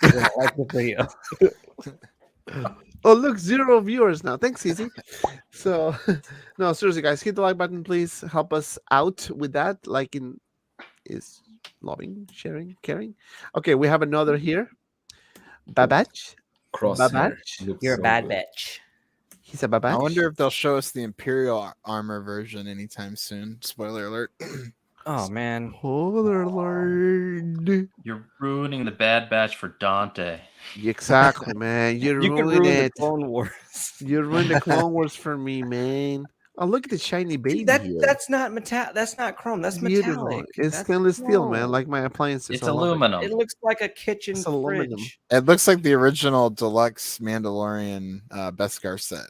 You're gonna like the video.
Oh, look, 0 viewers now. Thanks, Easy. So, no, seriously, guys, hit the like button, please. Help us out with that. Liking is loving, sharing, caring. Okay, we have another here. Babatch.
Crosshair
Babatch?
looks
You're a
so
bad
good.
bitch.
He's a Babatch.
I wonder if they'll show us the Imperial armor version anytime soon. Spoiler alert.
Oh man.
Spoiler alert.
You're ruining the Bad Batch for Dante.
Exactly, man. You
You could
ruined
ruin the
it.
Clone Wars.
You ruined the Clone Wars for me, man. Oh, look at the shiny baby here.
That's not that's not chrome. That's
Beautiful.
metallic.
It's
That's
stainless steel, man.
chrome.
Like my appliances.
It's
I love it.
aluminum.
It looks like a kitchen
It's aluminum.
fridge,
It looks like the original deluxe Mandalorian Beskar set.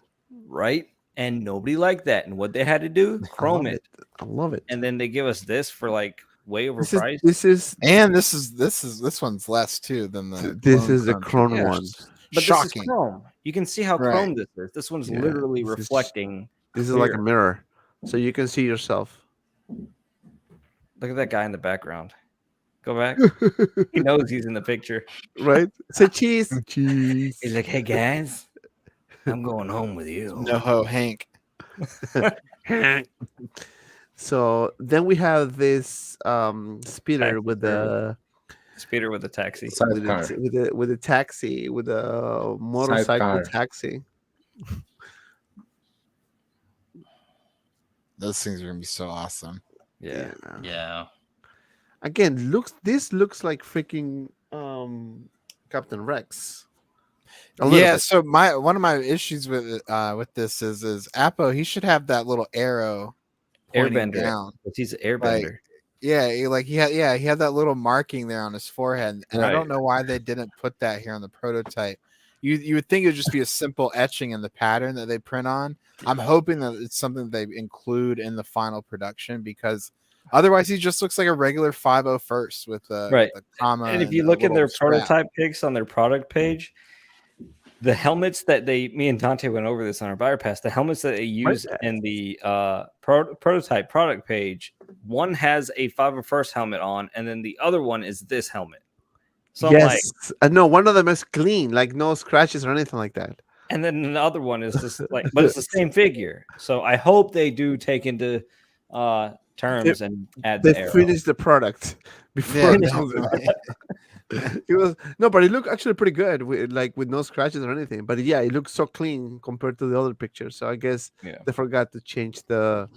right? And nobody liked that. And what they had to do, chrome it.
I love it.
And then they give us this for like way
This is
overpriced.
And this one's less too than the.
this
Clone
is the
Chrome.
Chrome
Yeah.
one.
But
Shocking.
this is chrome. You can see how
Right.
chrome this is. This one's
Yeah,
literally
this is-
reflecting.
This is like a
clear.
mirror, so you can see yourself.
Look at that guy in the background. Go back. He knows he's in the picture.
Right? Say cheese. Cheese.
He's like, hey guys, I'm going home with you.
No ho, Hank.
So then we have this speeder
Taxi
with the
Speeder with a taxi.
Sidecar.
with a taxi, with a motorcycle
Sidecar.
taxi.
Those things are gonna be so awesome.
Yeah.
Yeah.
Again, this looks like freaking Captain Rex. A little
Yeah.
bit.
So one of my issues with this is Appo. He should have that little arrow pointing
Airbender.
down.
He's an airbender.
Yeah, he had that little marking there on his forehead, and I
Right.
don't know why they didn't put that here on the prototype. You would think it would just be a simple etching in the pattern that they print on. I'm hoping that it's something they include in the final production, because otherwise he just looks like a regular 501st with
Right.
with a comma.
And if you
a
look at
little
their
strap.
prototype pics on their product page, the helmets that me and Dante went over this on our buyer pass, the helmets that they use in the prototype product page, one has a 501st helmet on, and then the other one is this helmet. So I'm like,
no, one of them is clean, like no scratches or anything like that.
and then the other one is just like, but it's the same figure. So I hope they do take into terms and add
They
the arrow.
finished the product before
Yeah,
it comes in.
definitely.
It was no, but it looked actually pretty good, with no scratches or anything. But yeah, it looks so clean compared to the other pictures. So I guess they forgot to change the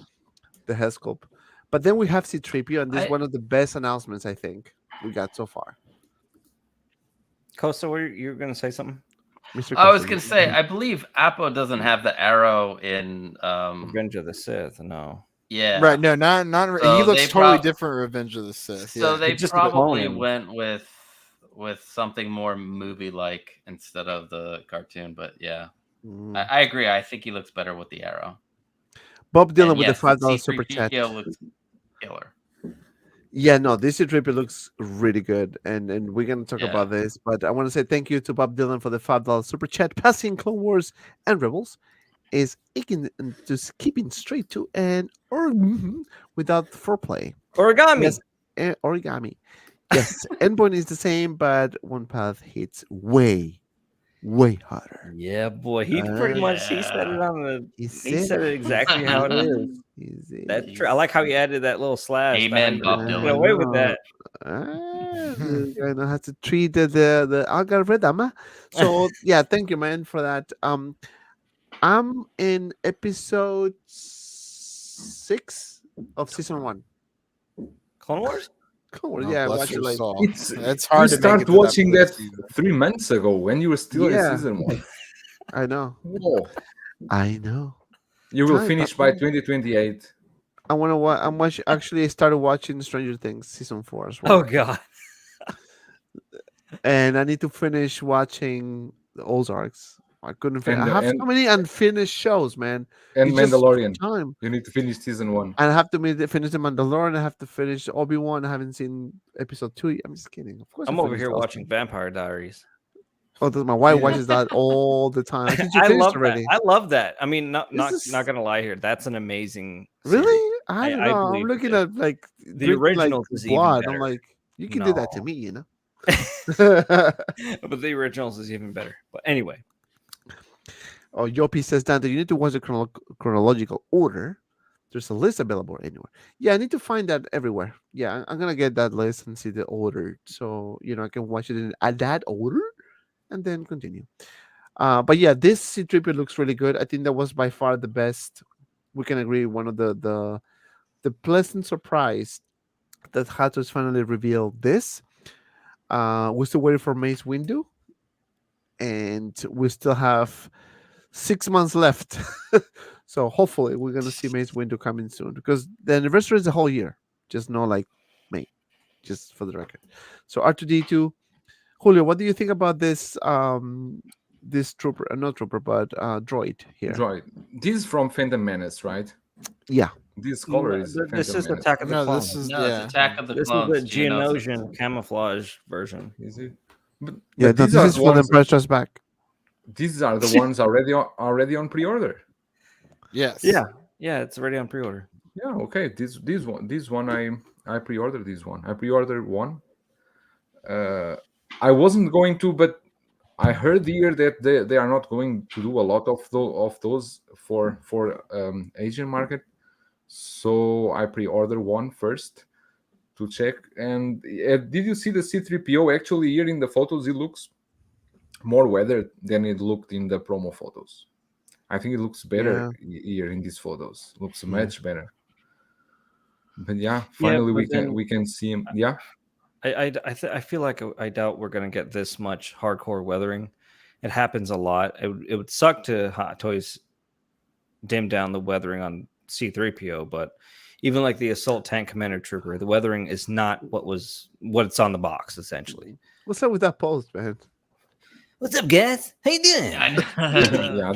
head sculpt. But then we have C-3PO, and this is one of the best announcements I think we got so far.
Costa, you're going to say something?
Mr.
I was
Costa,
going to say, I believe Appo doesn't have the arrow in
Revenge of the Sith. No.
Yeah.
Right. No, not.
So
he looks
they
totally
prob-
different. Revenge of the Sith.
So
Yeah.
they
just
probably
clone him.
went with something more movie-like instead of the cartoon. But yeah, I agree. I think he looks better with the arrow.
Bob Dylan
And
with
yes,
the $5 super
C-3PO
chat.
looks killer.
Yeah, no, this C-3PO looks really good, and we're gonna talk about this. But I want to say thank you to Bob Dylan for the $5 super chat. Passing Clone Wars and Rebels is just keeping straight to an without foreplay.
Origami.
Yes, origami. Yes, endpoint is the same, but one path hits way harder.
Yeah, boy. He pretty much he said it on the. He said it exactly how it is. That's true. I like how he added that little slash.
Amen, Bob Dylan.
Get away with that.
The guy knows how to treat the algorithm. So yeah, thank you, man, for that. I'm in episode 6 of season 1.
Clone Wars.
Cool. Yeah,
bless
watch
your
it like
soul.
It's
hard
you
to make it
start
to
watching
that
that
season.
3 months ago when you were still
Yeah.
in season 1.
I know.
Whoa.
I know.
You will
Time,
finish
but-
by 2028.
I want to watch. Actually, I started watching Stranger Things season 4 as well.
Oh God.
And I need to finish watching the Ozarks. I couldn't finish.
And-
I have
and-
so many unfinished shows, man.
And
It's just
Mandalorian.
time.
You need to finish season 1.
I have to finish the Mandalorian. I have to finish Obi-Wan. I haven't seen episode 2 yet. I'm just kidding. Of course,
I'm
I'll
over
finish
here
those.
watching Vampire Diaries.
Oh, my wife watches that all the time. I think you
I
finished
love
already.
that. I love that. I mean, not
This is-
not gonna lie here. That's an amazing.
Really?
series.
I don't
I
know. I'm
believe
looking
it.
at like
The
drinking,
originals
like,
is even
blood. I'm
better.
like, you can do that to
No.
me, you know.
But the originals is even better. But anyway,
Oh, Yopi says, Dante, you need to watch the chronological order. There's a list available anywhere. Yeah, I need to find that everywhere. Yeah, I'm gonna get that list and see the order, so I can watch it in that order, and then continue. But yeah, this C-3PO looks really good. I think that was by far the best. We can agree one of the pleasant surprise that Hatos finally revealed this. We're still waiting for Mace Windu, and we still have 6 months left. So hopefully we're gonna see Mace Windu coming soon, because the anniversary is a whole year. Just know, like, May, just for the record. So R2D2, Julio, what do you think about this? This trooper, not trooper, but droid here.
Droid. This is from Phantom Menace, right?
Yeah.
This color is
this
Phantom
is
Menace.
Attack of the
No,
Clones.
this is
It's Attack of the
This
Clones.
is the Geonosian camouflage version.
Is it? But
Yeah, no,
these
this
are
is
the
for the
ones-
Empire Strikes Back.
These are the ones already on pre-order.
Yes.
Yeah, it's already on pre-order.
Yeah, okay. This one I pre-ordered this one. I pre-ordered one. I wasn't going to, but I heard here that they are not going to do a lot of those for Asian market. So I pre-ordered one first to check. And did you see the C-3PO? Actually, here in the photos, it looks more weathered than it looked in the promo photos. I think it looks better here in these photos. Looks much better. But yeah, finally we can see him. Yeah.
I feel like I doubt we're gonna get this much hardcore weathering. It happens a lot. It would suck to Hot Toys dim down the weathering on C-3PO, but Even like the assault tank commander trooper, the weathering is not what's on the box essentially.
What's up with that post, man?
What's up, guys? How you doing?
Yeah,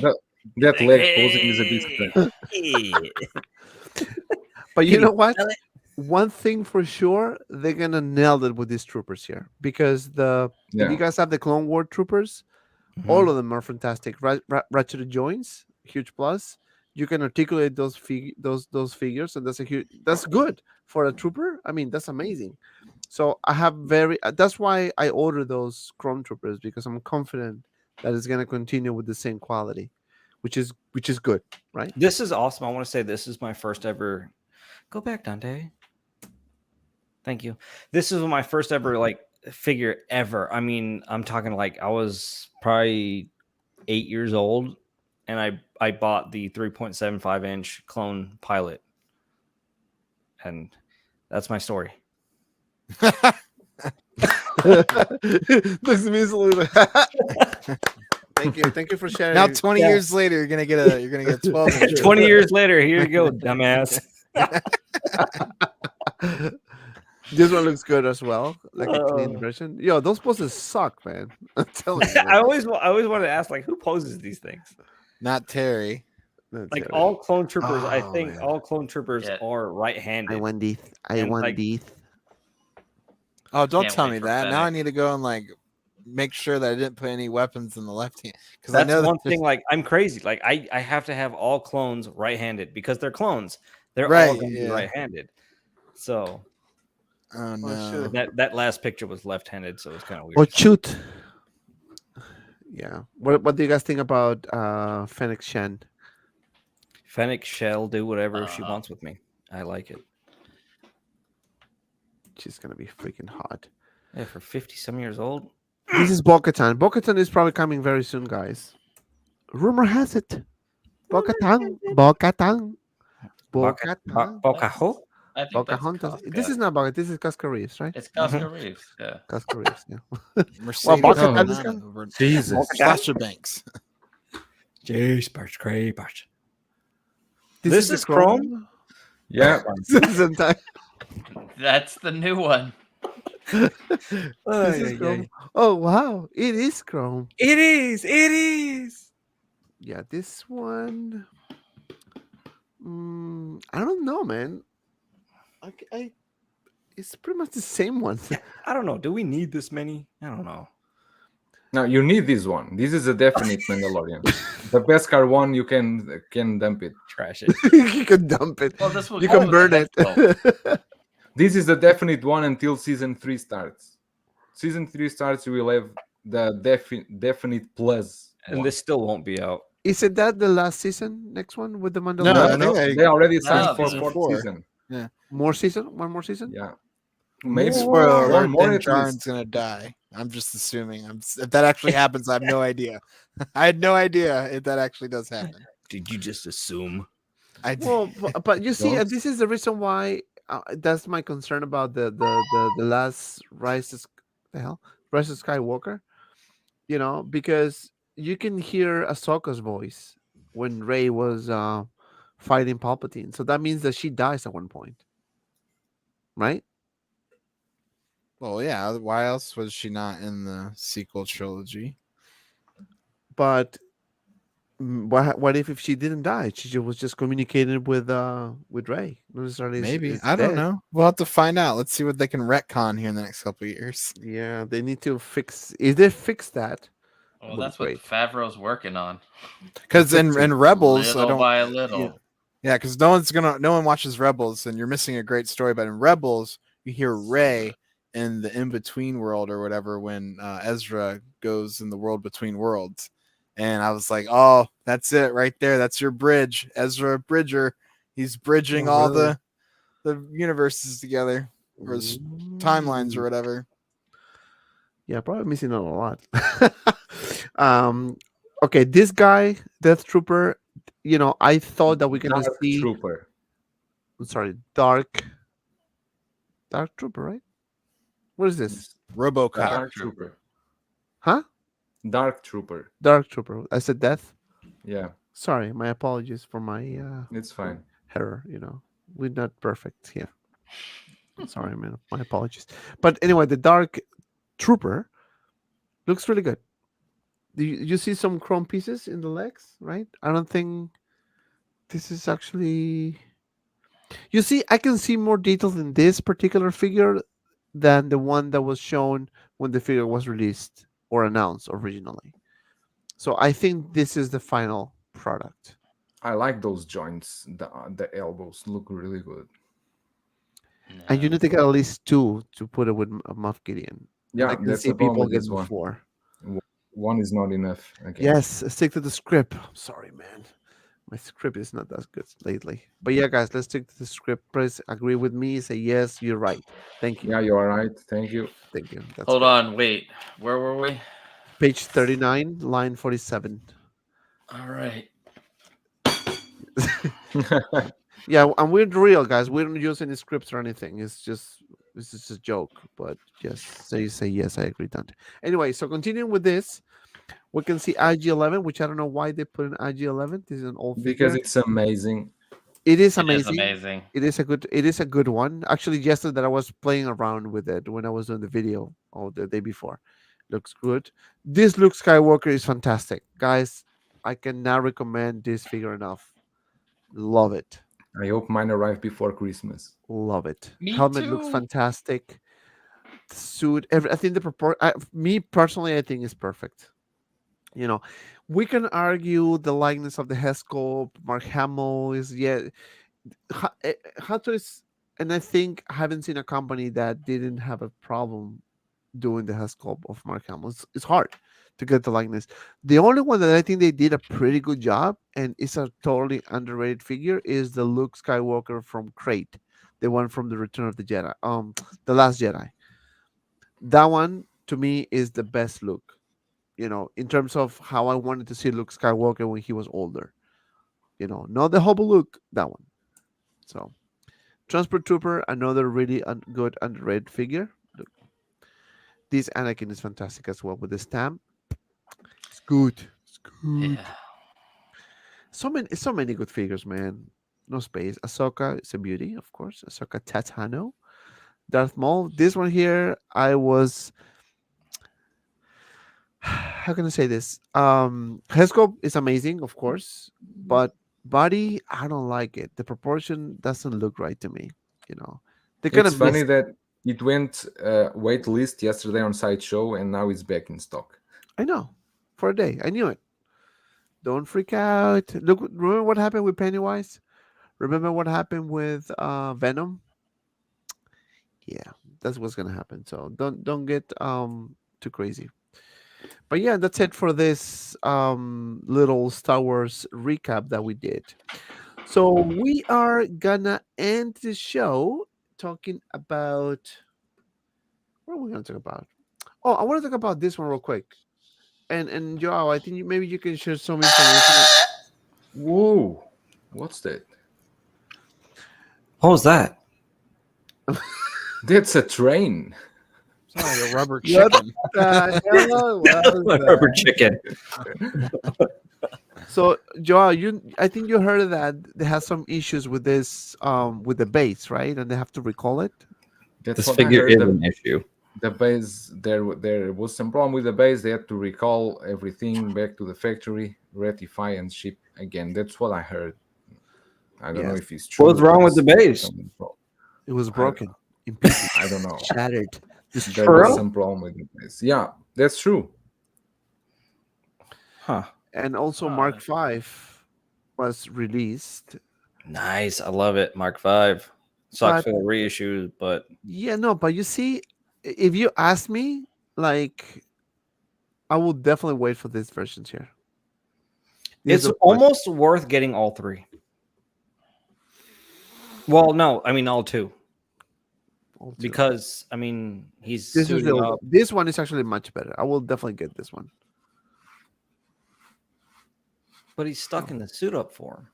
that leg posing is a bit strange.
But you know what?
smell it?
One thing for sure, they're gonna nail it with these troopers here because if
Yeah.
you guys have the Clone War troopers, all of them are fantastic. Ratcheted joints, huge plus. You can articulate those figures, and that's good for a trooper. I mean, that's amazing. So I have that's why I order those Chrome troopers because I'm confident that it's gonna continue with the same quality, which is good, right?
This is awesome. I want to say this is my first ever. Go back, Dante. Thank you. This is my first ever like figure ever. I mean, I'm talking like I was probably 8 years old, and I bought the 3.75-inch clone pilot, and that's my story.
SMIZZLE. Thank you for sharing.
Now 20 years later, you're gonna get a 12.
20 years later, here you go, dumbass.
This one looks good as well, like a clean version. Yo, those poses suck, man. I'm telling you. man.
I always wanted to ask, like, who poses these things?
Not Terry.
That's
Like
it.
all clone troopers, I
Oh,
think
man.
all clone troopers
Yeah.
are right-handed.
I want these.
And, like,
Oh, don't
Can't
tell
wait
me
for
that. Now I
Fennec.
need to go and like make sure that I didn't put any weapons in the left hand because I
That's
know
one
that
thing. Like, I'm crazy. Like, I have to have all clones right-handed because they're clones. They're all
Right,
going to be
yeah.
right-handed. So
Oh no.
that last picture was left-handed, so it's kind of weird.
Or shoot. Yeah. What do you guys think about Fennec Shen?
Fennec shall do whatever she
Uh,
wants with me. I like it.
She's gonna be freaking hot.
Yeah, for 50-some years old.
This is Bo-Katan. Bo-Katan is probably coming very soon, guys. Rumor has it. Bo-Katan. Bo-Katan. Bo-Katan.
Bocajo?
I think that's
Pocahontas.
Kafka.
This is not Bo-Katan. This is Casca Reeves, right?
It's Casca Reeves. Yeah.
Casca Reeves, yeah.
Mercedes
Bo-Katan
Banana
is coming.
over
Jesus.
Sasha Banks.
Jeez, Birch, great Birch.
This
is
the
Chrome?
Yeah.
This is entire-
That's the new one.
this is Chrome. Oh, wow. It is Chrome.
It is. It is.
Yeah, this one. I don't know, man. It's pretty much the same one.
I don't know. Do we need this many? I don't know.
Now you need this one. This is a definite Mandalorian. The Beskar one, you can dump it.
Trash it.
You can dump it.
Well, this was
You
one
can
with
burn
the
it.
headphones.
This is the definite one until season 3 starts. Season 3 starts, you will have the definite plus.
And
one.
this still won't be out.
Is it that the last season? Next one with the
No,
Mandalorian?
I think
they already signed
No,
for
season
4th
4.
season.
More season? One more season?
Yeah. Maybe
Spoiler
one
alert,
more
then
at
Jaren's
least.
gonna die. I'm just assuming. If that actually happens, I have no idea. I had no idea if that actually does happen.
Did you just assume?
I did.
Well, but you see,
Don't.
this is the reason why that's my concern about the last Rise of Skywalker. You know, because you can hear Ahsoka's voice when Rey was fighting Palpatine, so that means that she dies at one point, right?
Well, yeah. Why else was she not in the sequel trilogy?
But what if she didn't die? She was just communicating with Rey. Not necessarily
Maybe.
is
I don't
dead.
know. We'll have to find out. Let's see what they can retcon here in the next couple of years.
Yeah, they need to fix. If they fix that,
Well,
would be
that's what
great.
Favreau's working on.
Because in Rebels, I
Little
don't.
by little.
Yeah, because no one watches Rebels, and you're missing a great story. But in Rebels, you hear Rey in the in-between world or whatever when Ezra goes in the world between worlds. And I was like, oh, that's it right there. That's your bridge. Ezra Bridger. He's bridging
Oh,
all
really?
the universes together or timelines or whatever.
Yeah, probably missing out a lot. Okay, this guy, Death Trooper. You know, I thought that we're gonna
Dark
see.
Trooper.
I'm sorry, Dark Trooper, right? What is this?
RoboCop.
Dark Trooper.
Huh?
Dark Trooper.
Dark Trooper. I said Death.
Yeah,
Sorry, my apologies for my
it's fine.
error. You know, we're not perfect here. Sorry, man. My apologies. But anyway, the Dark Trooper looks really good. You see some chrome pieces in the legs, right? I don't think this is actually. You see, I can see more details in this particular figure than the one that was shown when the figure was released or announced originally. So I think this is the final product.
I like those joints. The elbows look really good.
And you need to get at least 2 to put it with Moff Gideon. And
Yeah,
I can
that's
see
the problem
people
with this
getting
one.
4.
One is not enough. Okay.
Yes, stick to the script. I'm sorry, man. My script is not that good lately. But yeah, guys, let's stick to the script. Please agree with me. Say yes, you're right. Thank you.
Yeah, you are right. Thank you.
Thank you. That's
Hold
good.
on, wait. Where were we?
Page 39, line 47.
All right.
Yeah, and we're real, guys. We don't use any scripts or anything. It's just a joke. But just say yes, I agree, Dante. Anyway, so continuing with this, we can see IG-11, which I don't know why they put an IG-11. This is an old
Because
figure.
it's amazing.
It is
It is
amazing.
amazing.
It is a good one. Actually, yesterday I was playing around with it when I was doing the video the day before. Looks good. This Luke Skywalker is fantastic. Guys, I cannot recommend this figure enough. Love it.
I hope mine arrive before Christmas.
Love it.
Me
Helmet looks
too.
fantastic. The suit, I think me personally, I think is perfect. You know, we can argue the likeness of the head sculpt. Mark Hamill is Hato is, and I think I haven't seen a company that didn't have a problem doing the head sculpt of Mark Hamill. It's hard to get the likeness. The only one that I think they did a pretty good job, and it's a totally underrated figure, is the Luke Skywalker from Crate, the one from the Return of the Jedi, the Last Jedi. That one to me is the best look. You know, in terms of how I wanted to see Luke Skywalker when he was older. You know, not the Hubble look, that one. So, Transport Trooper, another really good underrated figure. Look, this Anakin is fantastic as well with the stamp. It's good. It's good.
Yeah.
So many good figures, man. No space. Ahsoka is a beauty, of course. Ahsoka Tano. Darth Maul. This one here, I was. How can I say this? Hescope is amazing, of course, but body, I don't like it. The proportion doesn't look right to me. You know, they kind
It's
of
funny that it went wait list yesterday on Sideshow and now it's back in stock.
I know, for a day. I knew it. Don't freak out. Look, remember what happened with Pennywise? Remember what happened with Venom? Yeah, that's what's gonna happen. So don't get too crazy. But yeah, that's it for this little Star Wars recap that we did. So we are gonna end the show talking about what are we gonna talk about? Oh, I want to talk about this one real quick. And Joao, I think maybe you can share some information.
Whoa, what's that?
What was that?
That's a train.
It's like a rubber
What
chicken.
the hell was
Rubber
that?
chicken.
So Joao, I think you heard of that they have some issues with this with the base, right? And they have to recall it.
That's
This
what
figure
I heard.
is an issue.
The base, there was some problem with the base. They had to recall everything back to the factory, ratify, and ship again. That's what I heard. I don't know
Yes.
if it's true.
What's wrong with the base?
It was broken in pieces,
I don't know.
shattered.
There
For
was
real?
some problem with the base. Yeah, that's true.
Huh.
And also Mark V was released.
Nice. I love it. Mark V. Sucks for the reissues, but
Yeah, no, but you see, if you ask me, like, I will definitely wait for these versions here. These
it's
are much-
almost worth getting all three. Well, no, I mean all two.
all two.
Because I mean he's
this is
suiting up.
this one is actually much better. I will definitely get this one.
But he's stuck in the suit up form.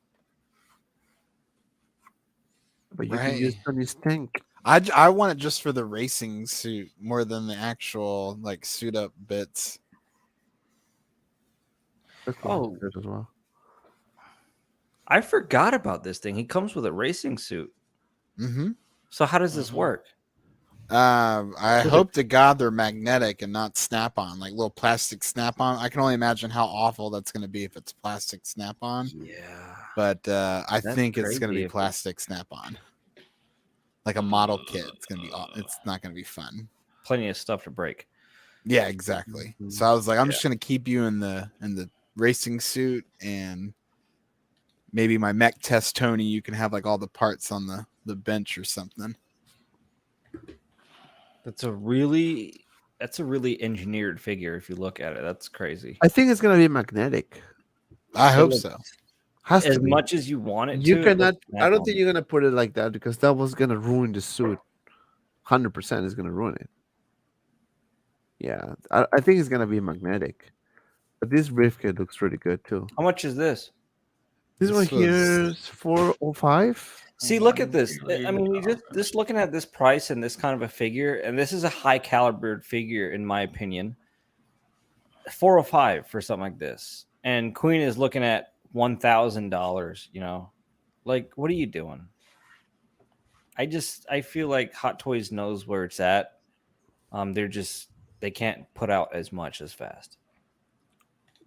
But you
Right.
can use Tony's tank.
I want it just for the racing suit more than the actual like suit up bits.
That's
Oh.
good as well.
I forgot about this thing. He comes with a racing suit.
Mm-hmm.
So how does this work?
I hope to God they're magnetic and not snap-on, like little plastic snap-on. I can only imagine how awful that's going to be if it's plastic snap-on.
Yeah.
But I
That's
think it's going to
crazy
be
if
plastic snap-on, like a model kit. It's going to be. It's not going to be fun.
Plenty of stuff to break.
Yeah, exactly.
Mhm.
So I was like, I'm just going to keep you in the racing suit, and maybe my mech test Tony. You can have like all the parts on the bench or something.
That's a really engineered figure if you look at it. That's crazy.
I think it's gonna be magnetic.
I hope
looks-
so.
Has
As
to be.
much as you want it
You
to. it
cannot.
looks
I don't
snap-on.
think you're gonna put it like that because that was gonna ruin the suit. 100% is gonna ruin it. Yeah, I think it's gonna be magnetic. But this brief kit looks really good too.
How much is this?
This one
This was-
here is 405.
See, look at this. I mean, you just looking at this price and this kind of a figure, and this is a high caliber figure in my opinion. 405 for something like this, and Queen is looking at $1,000. You know, like what are you doing? I feel like Hot Toys knows where it's at. They can't put out as much as fast.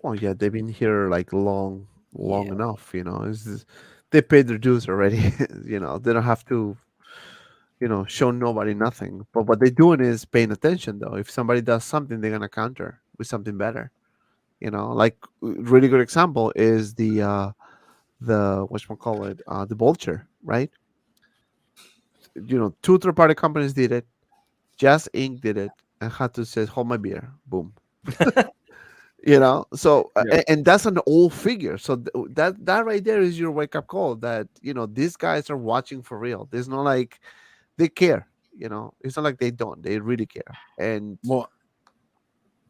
Well, yeah, they've been here like long
Yeah.
enough. They paid their dues already. They don't have to. Show nobody nothing. But what they're doing is paying attention. Though, if somebody does something, they're gonna counter with something better. Like really good example is the whatchamacallit, the Vulture, right? 2 third-party companies did it. Jazz Inc. did it, and Hatu says, "Hold my beer." Boom. So
Yeah.
and that's an old figure. So that right there is your wake up call that these guys are watching for real. There's no like they care. It's not like they don't. They really care. And
Well,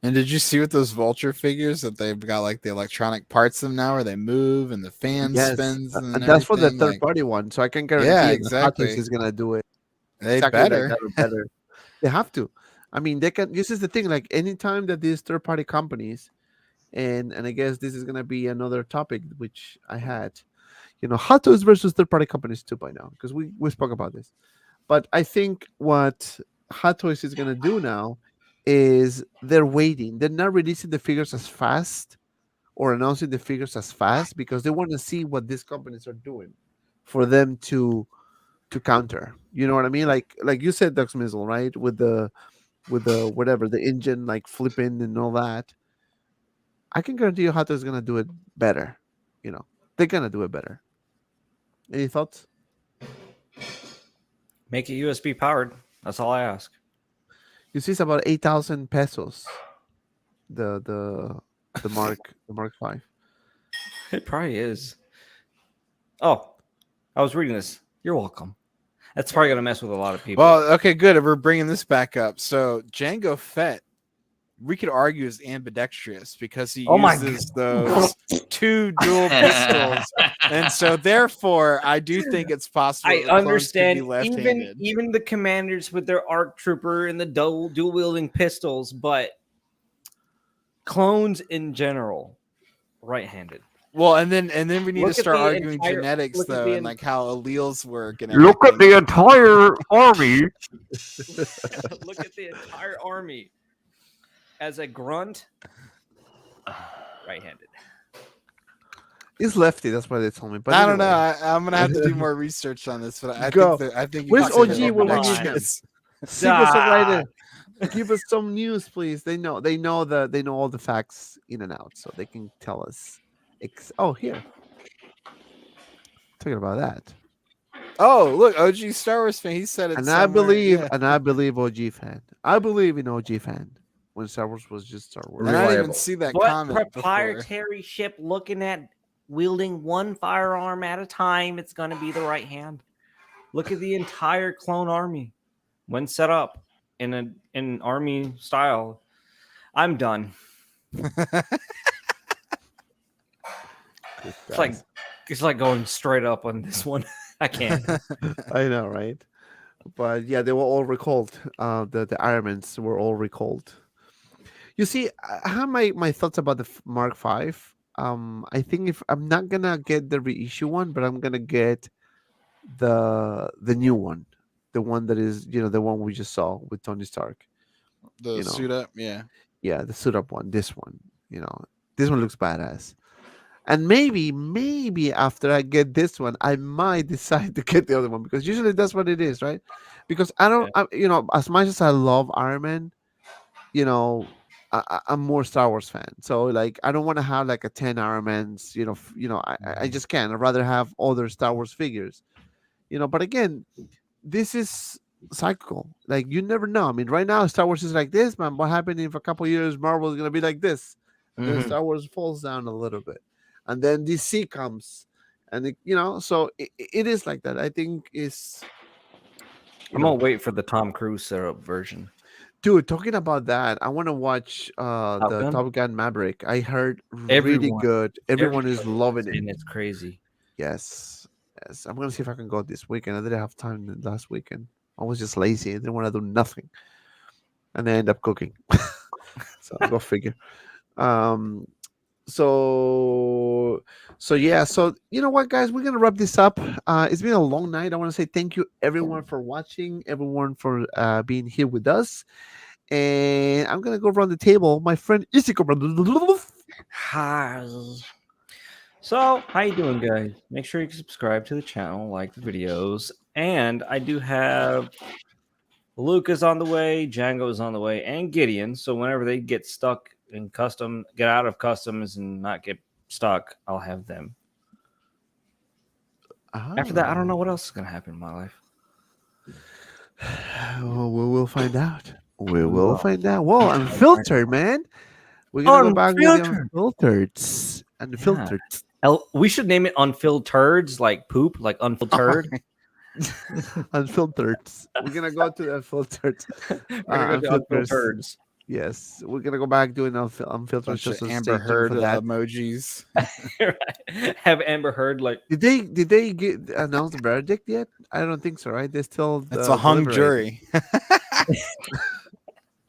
and did you see with those Vulture figures that they've got like the electronic parts of them now where they move and the fan
yes,
spins and
that's for the
everything,
third
like,
party one. So I can guarantee
Yeah,
you that Hot Toys
exactly.
is gonna do it.
they
Exactly like
better.
that or better. They have to. I mean, they can. This is the thing. Like anytime that these third-party companies, and I guess this is gonna be another topic which I had, Hot Toys versus third-party companies 2.0, because we spoke about this. But I think what Hot Toys is gonna do now is they're waiting. They're not releasing the figures as fast or announcing the figures as fast because they want to see what these companies are doing for them to counter. You know what I mean? Like you said, Doug SMIZZLE, right? With the whatever, the engine like flipping and all that. I can guarantee you Hato is gonna do it better. They're gonna do it better. Any thoughts?
Make it USB powered. That's all I ask.
You see, it's about 8,000 pesos. The Mark 5.
It probably is. Oh, I was reading this. You're welcome. That's probably gonna mess with a lot of people.
Well, okay, good. We're bringing this back up. So Jango Fett, we could argue is ambidextrous because he
Oh my
uses those 2 dual pistols, and so therefore, I do think it's possible.
I
that clones could
understand
be left-handed.
even the commanders with their ARC Trooper and the dual wielding pistols, but clones in general, right-handed.
Well, and then we need
Look
to
at
start
the
arguing
entire-
genetics
look at
though,
the
and like how alleles work. And
Look at
everything.
the entire army.
Look at the entire army as a grunt, right-handed.
He's lefty. That's why they told me. But
I don't know.
anyway.
I'm gonna have to do more research on this, but I
Go.
think I think
Where's
you can
OG?
say
What
we
need
ambidextrous.
Give us a writer. Give us some news, please. They know all the facts in and out, so they can tell us. Oh, here. Talking about that,
Oh, look, OG Star Wars fan. He said it.
and
somewhere, yeah.
I believe OG fan. I believe in OG fan when Star Wars was just Star Wars.
And I didn't even
Reliable.
see that
What
comment before.
proprietary ship looking at wielding one firearm at a time? It's going to be the right hand. Look at the entire clone army when set up in an army style. I'm done. It's like going straight up on this one. I can't.
I know, right? But yeah, they were all recalled. The Ironmans were all recalled. You see, I have my thoughts about the Mark V. I think if I'm not gonna get the reissue one, but I'm gonna get the new one, the one that is the one we just saw with Tony Stark.
The suit up, yeah.
Yeah, the suit up one. This one, this one looks badass. And maybe after I get this one, I might decide to get the other one because usually that's what it is, right? Because I don't, as much as I love Iron Man, I'm more Star Wars fan. So like, I don't want to have like a 10 Iron Mans. I just can't. I'd rather have other Star Wars figures. But again, this is cyclical. Like you never know. I mean, right now Star Wars is like this, man. What happened if a couple years Marvel is gonna be like this? And then Star Wars falls down a little bit. And then DC comes, and so it is like that. I think
I'm gonna wait for the Tom Cruise syrup version.
Dude, talking about that, I want to watch the Top Gun Maverick. I heard really good. Everyone is loving it,
and it's crazy.
Yes. I'm gonna see if I can go this weekend. I didn't have time last weekend. I was just lazy. I didn't want to do nothing, and I end up cooking. So go figure. So yeah, so you know what, guys, we're gonna wrap this up. It's been a long night. I want to say thank you everyone for watching, everyone for being here with us, and I'm gonna go around the table. My friend Isiko.
Hi. So how you doing, guys? Make sure you subscribe to the channel, like the videos, and I do have Luke is on the way, Jango is on the way, and Gideon. So whenever they get stuck in get out of customs and not get stuck, I'll have them. After that, I don't know what else is gonna happen in my life.
Well, we will find out. We will find out. Whoa, Unfiltered, man. We're gonna go back with the Unfiltered. Unfiltered.
We should name it Unfiltered, like poop, like unfiltered.
Unfiltered. We're gonna go to the Unfiltered.
We're gonna go to Unfiltered.
Yes, we're gonna go back doing unfiltered.
Just Amber Heard emojis.
Right. Have Amber Heard like?
Did they announce the verdict yet? I don't think so. Right? They still.
It's a hung jury.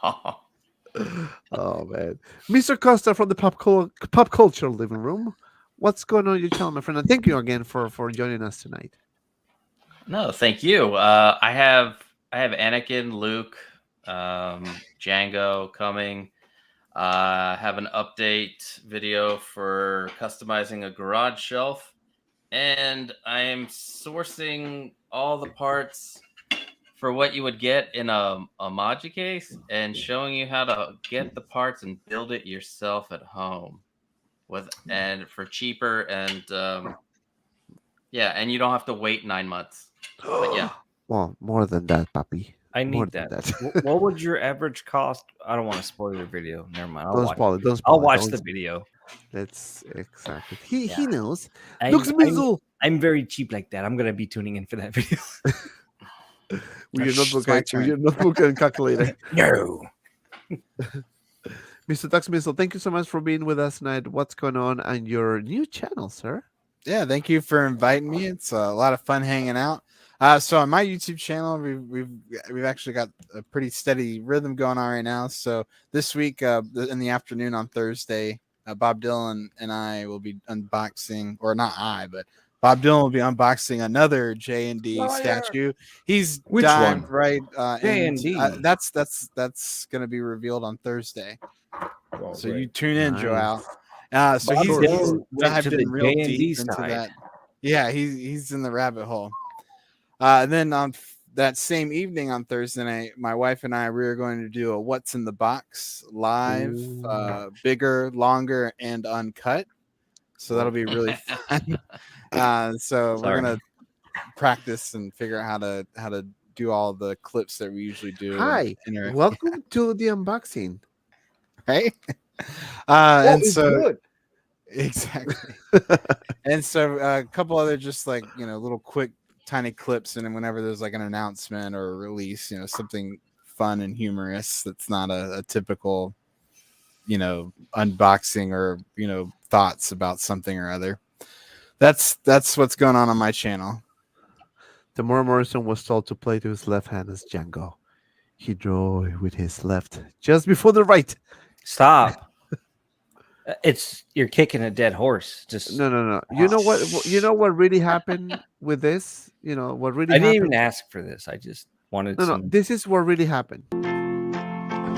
Oh man, Mr. Costa from the pop culture living room. What's going on in your channel, my friend? And thank you again for joining us tonight.
No, thank you. I have Anakin, Luke, Jango coming. Have an update video for customizing a garage shelf, and I am sourcing all the parts for what you would get in a Maji case and showing you how to get the parts and build it yourself at home and for cheaper and yeah, and you don't have to wait 9 months. But yeah.
Well, more than that, papi.
I need that. What would your average cost? I don't want to spoil your video. Never mind. I'll watch the video.
That's exactly. He knows.
Look, SMIZZLE. I'm very cheap like that. I'm gonna be tuning in for that video.
With your notebook and calculator.
No.
Mr. SMIZZLE, thank you so much for being with us tonight. What's going on your new channel, sir?
Yeah, thank you for inviting me. It's a lot of fun hanging out. So on my YouTube channel, we've actually got a pretty steady rhythm going on right now. So this week, in the afternoon on Thursday, Bob Dylan and I will be unboxing, or not I, but Bob Dylan will be unboxing another J&D statue. He's died, right?
J&D.
That's going to be revealed on Thursday.
Oh,
so
great.
you tune in, Joao. So
Bob
he's dived in real
J&D
deep into
side.
that. Yeah, he's in the rabbit hole. And then on that same evening on Thursday night, my wife and I, we are going to do a What's in the Box live, bigger, longer, and uncut. So that'll be really fun. So we're gonna practice and figure out how to do all the clips that we usually do.
Hi, welcome to the unboxing.
Right? And so
good.
Exactly. And so a couple other just like little quick tiny clips, and then whenever there's like an announcement or a release, something fun and humorous that's not a typical unboxing or thoughts about something or other. That's what's going on my channel.
Tamora Morrison was told to play to his left hand as Jango. He drew with his left just before the right.
Stop. It's you're kicking a dead horse. Just
No. You know what? You know what really happened with this? You know what really
I didn't
happened?
even ask for this. I just wanted
No.
some.
This is what really happened.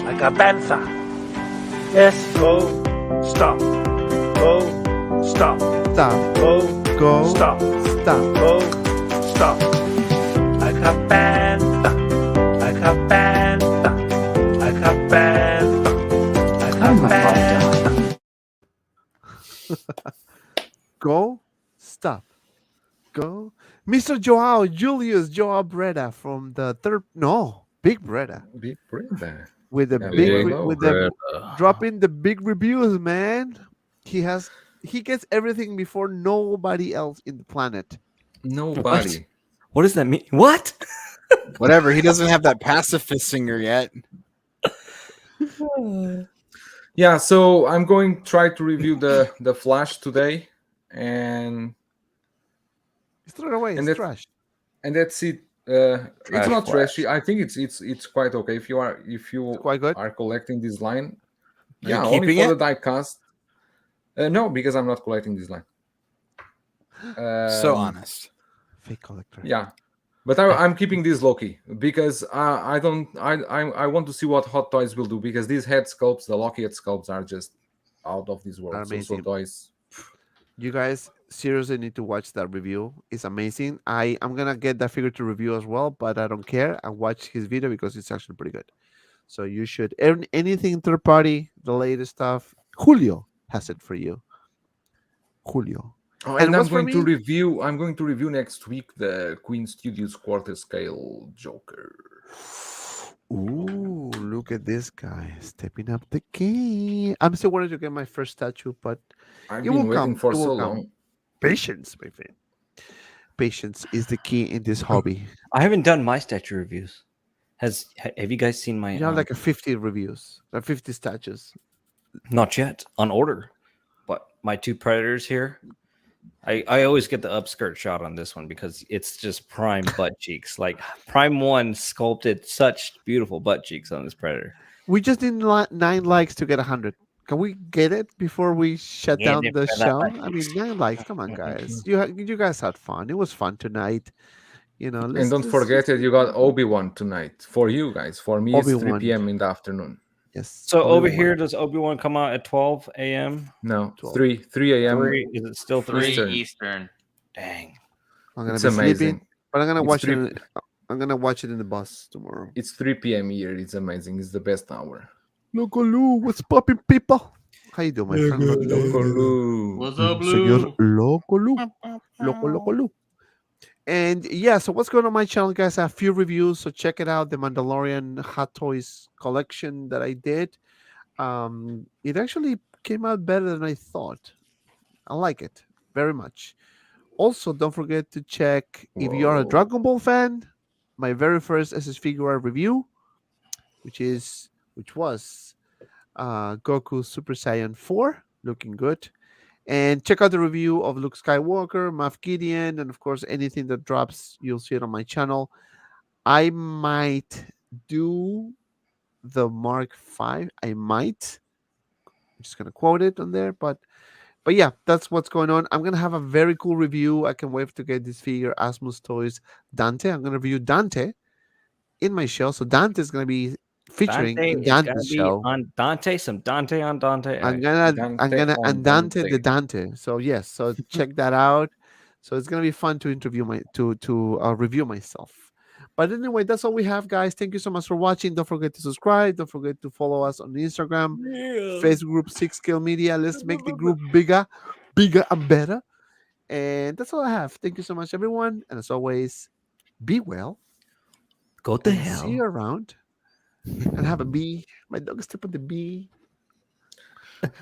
Like a panther. Yes, go, stop. Go, stop.
Stop.
Go,
Go.
stop.
Stop.
Go, stop. Like a panther. Like a panther. Like a panther. Like a panther.
Go. Stop. Go. Mr. Joao Julius Joao Breda from the BIGBREDA.
BIGBREDA.
With the
Yeah,
big
hello,
with the dropping the big reviews, man. He gets everything before nobody else in the planet.
Nobody.
What does that mean? What?
Whatever. He doesn't have that pacifist singer yet.
Yeah, so I'm going to try to review the Flash today, and
Throw it away.
And
It's
that-
trash.
and that's it. It's not
Flash.
trashy. I think it's quite okay if you
It's quite good.
are collecting this line.
Are
Yeah,
you
only
keeping
for
it?
the diecast. No, because I'm not collecting this line.
So honest.
Fake collector.
Yeah, but I'm keeping this low-key because I want to see what Hot Toys will do, because these head sculpts, the Loki head sculpts, are just out of this world. So
Amazing.
Toys.
You guys seriously need to watch that review. It's amazing. I'm gonna get that figure to review as well, but I don't care. I watch his video because it's actually pretty good. So you should anything third party, the latest stuff. Julio has it for you. Julio.
Oh,
And
and I'm
what's for
going to
me?
review. I'm going to review next week the Queen Studios quarter scale Joker.
Ooh, look at this guy stepping up the game. I'm still wanting to get my first statue, but
I've
It
been
will
waiting
come,
for
it will
so
come.
long.
patience, my friend. Patience is the key in this hobby.
I haven't done my statue reviews. Have you guys seen my?
You have like a 50 reviews, 50 statues.
Not yet on order, but my two predators here. I always get the upskirt shot on this one because it's just prime butt cheeks. Like Prime 1 sculpted such beautiful butt cheeks on this predator.
We just need 9 likes to get 100. Can we get it before we shut
Get
down
it
the
for that
show?
much.
I mean, 9 likes. Come on, guys. You guys had fun. It was fun tonight. You know,
And don't forget that you got Obi-Wan tonight for you guys. For me, it's 3
Obi-Wan.
p.m. in the afternoon.
Yes.
So over
Obi-Wan.
here, does Obi-Wan come out at 12 a.m.?
No,
12.
3 a.m.
3? Is it still 3?
3
Eastern.
Eastern.
Dang.
I'm gonna
It's
be sleeping,
amazing.
but I'm gonna
It's
watch
3
it. I'm gonna watch it in the bus tomorrow.
It's 3 p.m. here. It's amazing. It's the best hour.
Loco Lou, what's popping, people? How you doing, my friend?
Loco Lou.
What's up,
Señor
Blue?
Loco Lou. Loco Lou. And yeah, so what's going on my channel, guys? I have a few reviews, so check it out. The Mandalorian Hot Toys collection that I did. It actually came out better than I thought. I like it very much. Also, don't forget to check if you are a
Whoa.
Dragon Ball fan, my very first SS figure review, which was Goku Super Saiyan 4, looking good. And check out the review of Luke Skywalker, Moff Gideon, and of course anything that drops, you'll see it on my channel. I might do the Mark V. I might. I'm just gonna quote it on there, but yeah, that's what's going on. I'm gonna have a very cool review. I can wait to get this figure, Asmus Toys Dante. I'm gonna review Dante in my show. So Dante is gonna be featuring
Dante
in
is gonna
Dante's
be
show.
on Dante. Some Dante on Dante.
I'm
Alright.
gonna
on
and Dante the
Dante.
Dante. So yes, so check that out. So it's gonna be fun to interview review myself. But anyway, that's all we have, guys. Thank you so much for watching. Don't forget to subscribe. Don't forget to follow us on Instagram, Facebook group 6 Scale Media. Let's make the group bigger and better. And that's all I have. Thank you so much, everyone. And as always, be well.
Go to
and
hell.
See you around. And have a bee. My dog is stepping on the bee.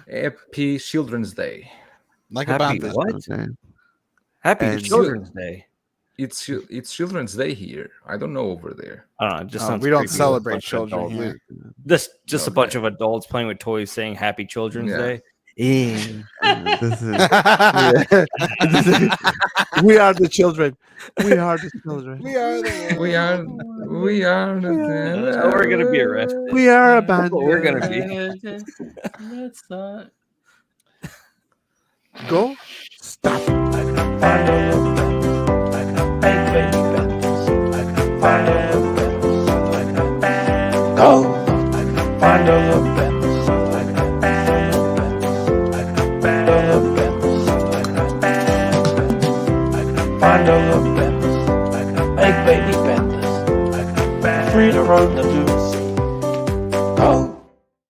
Happy Children's Day.
Like
Happy
about that.
what?
Okay.
Happy
And-
Children's Day.
It's Children's Day here. I don't know over there.
I don't know. It just
Oh,
sounds
we don't
creepy with a
celebrate
bunch of
children
adults.
here.
This just a bunch
Okay.
of adults playing with toys saying Happy Children's
Yeah.
Day.
This is- we are the children. We are the children.
We are the
We are
So we're gonna be arrested.
We are a
That's
band.
what we're gonna be.
Let's not.
Go. Stop.
I can find all your bells. I can pay way bells. I can find all your bells. I can go. I can find all your bells.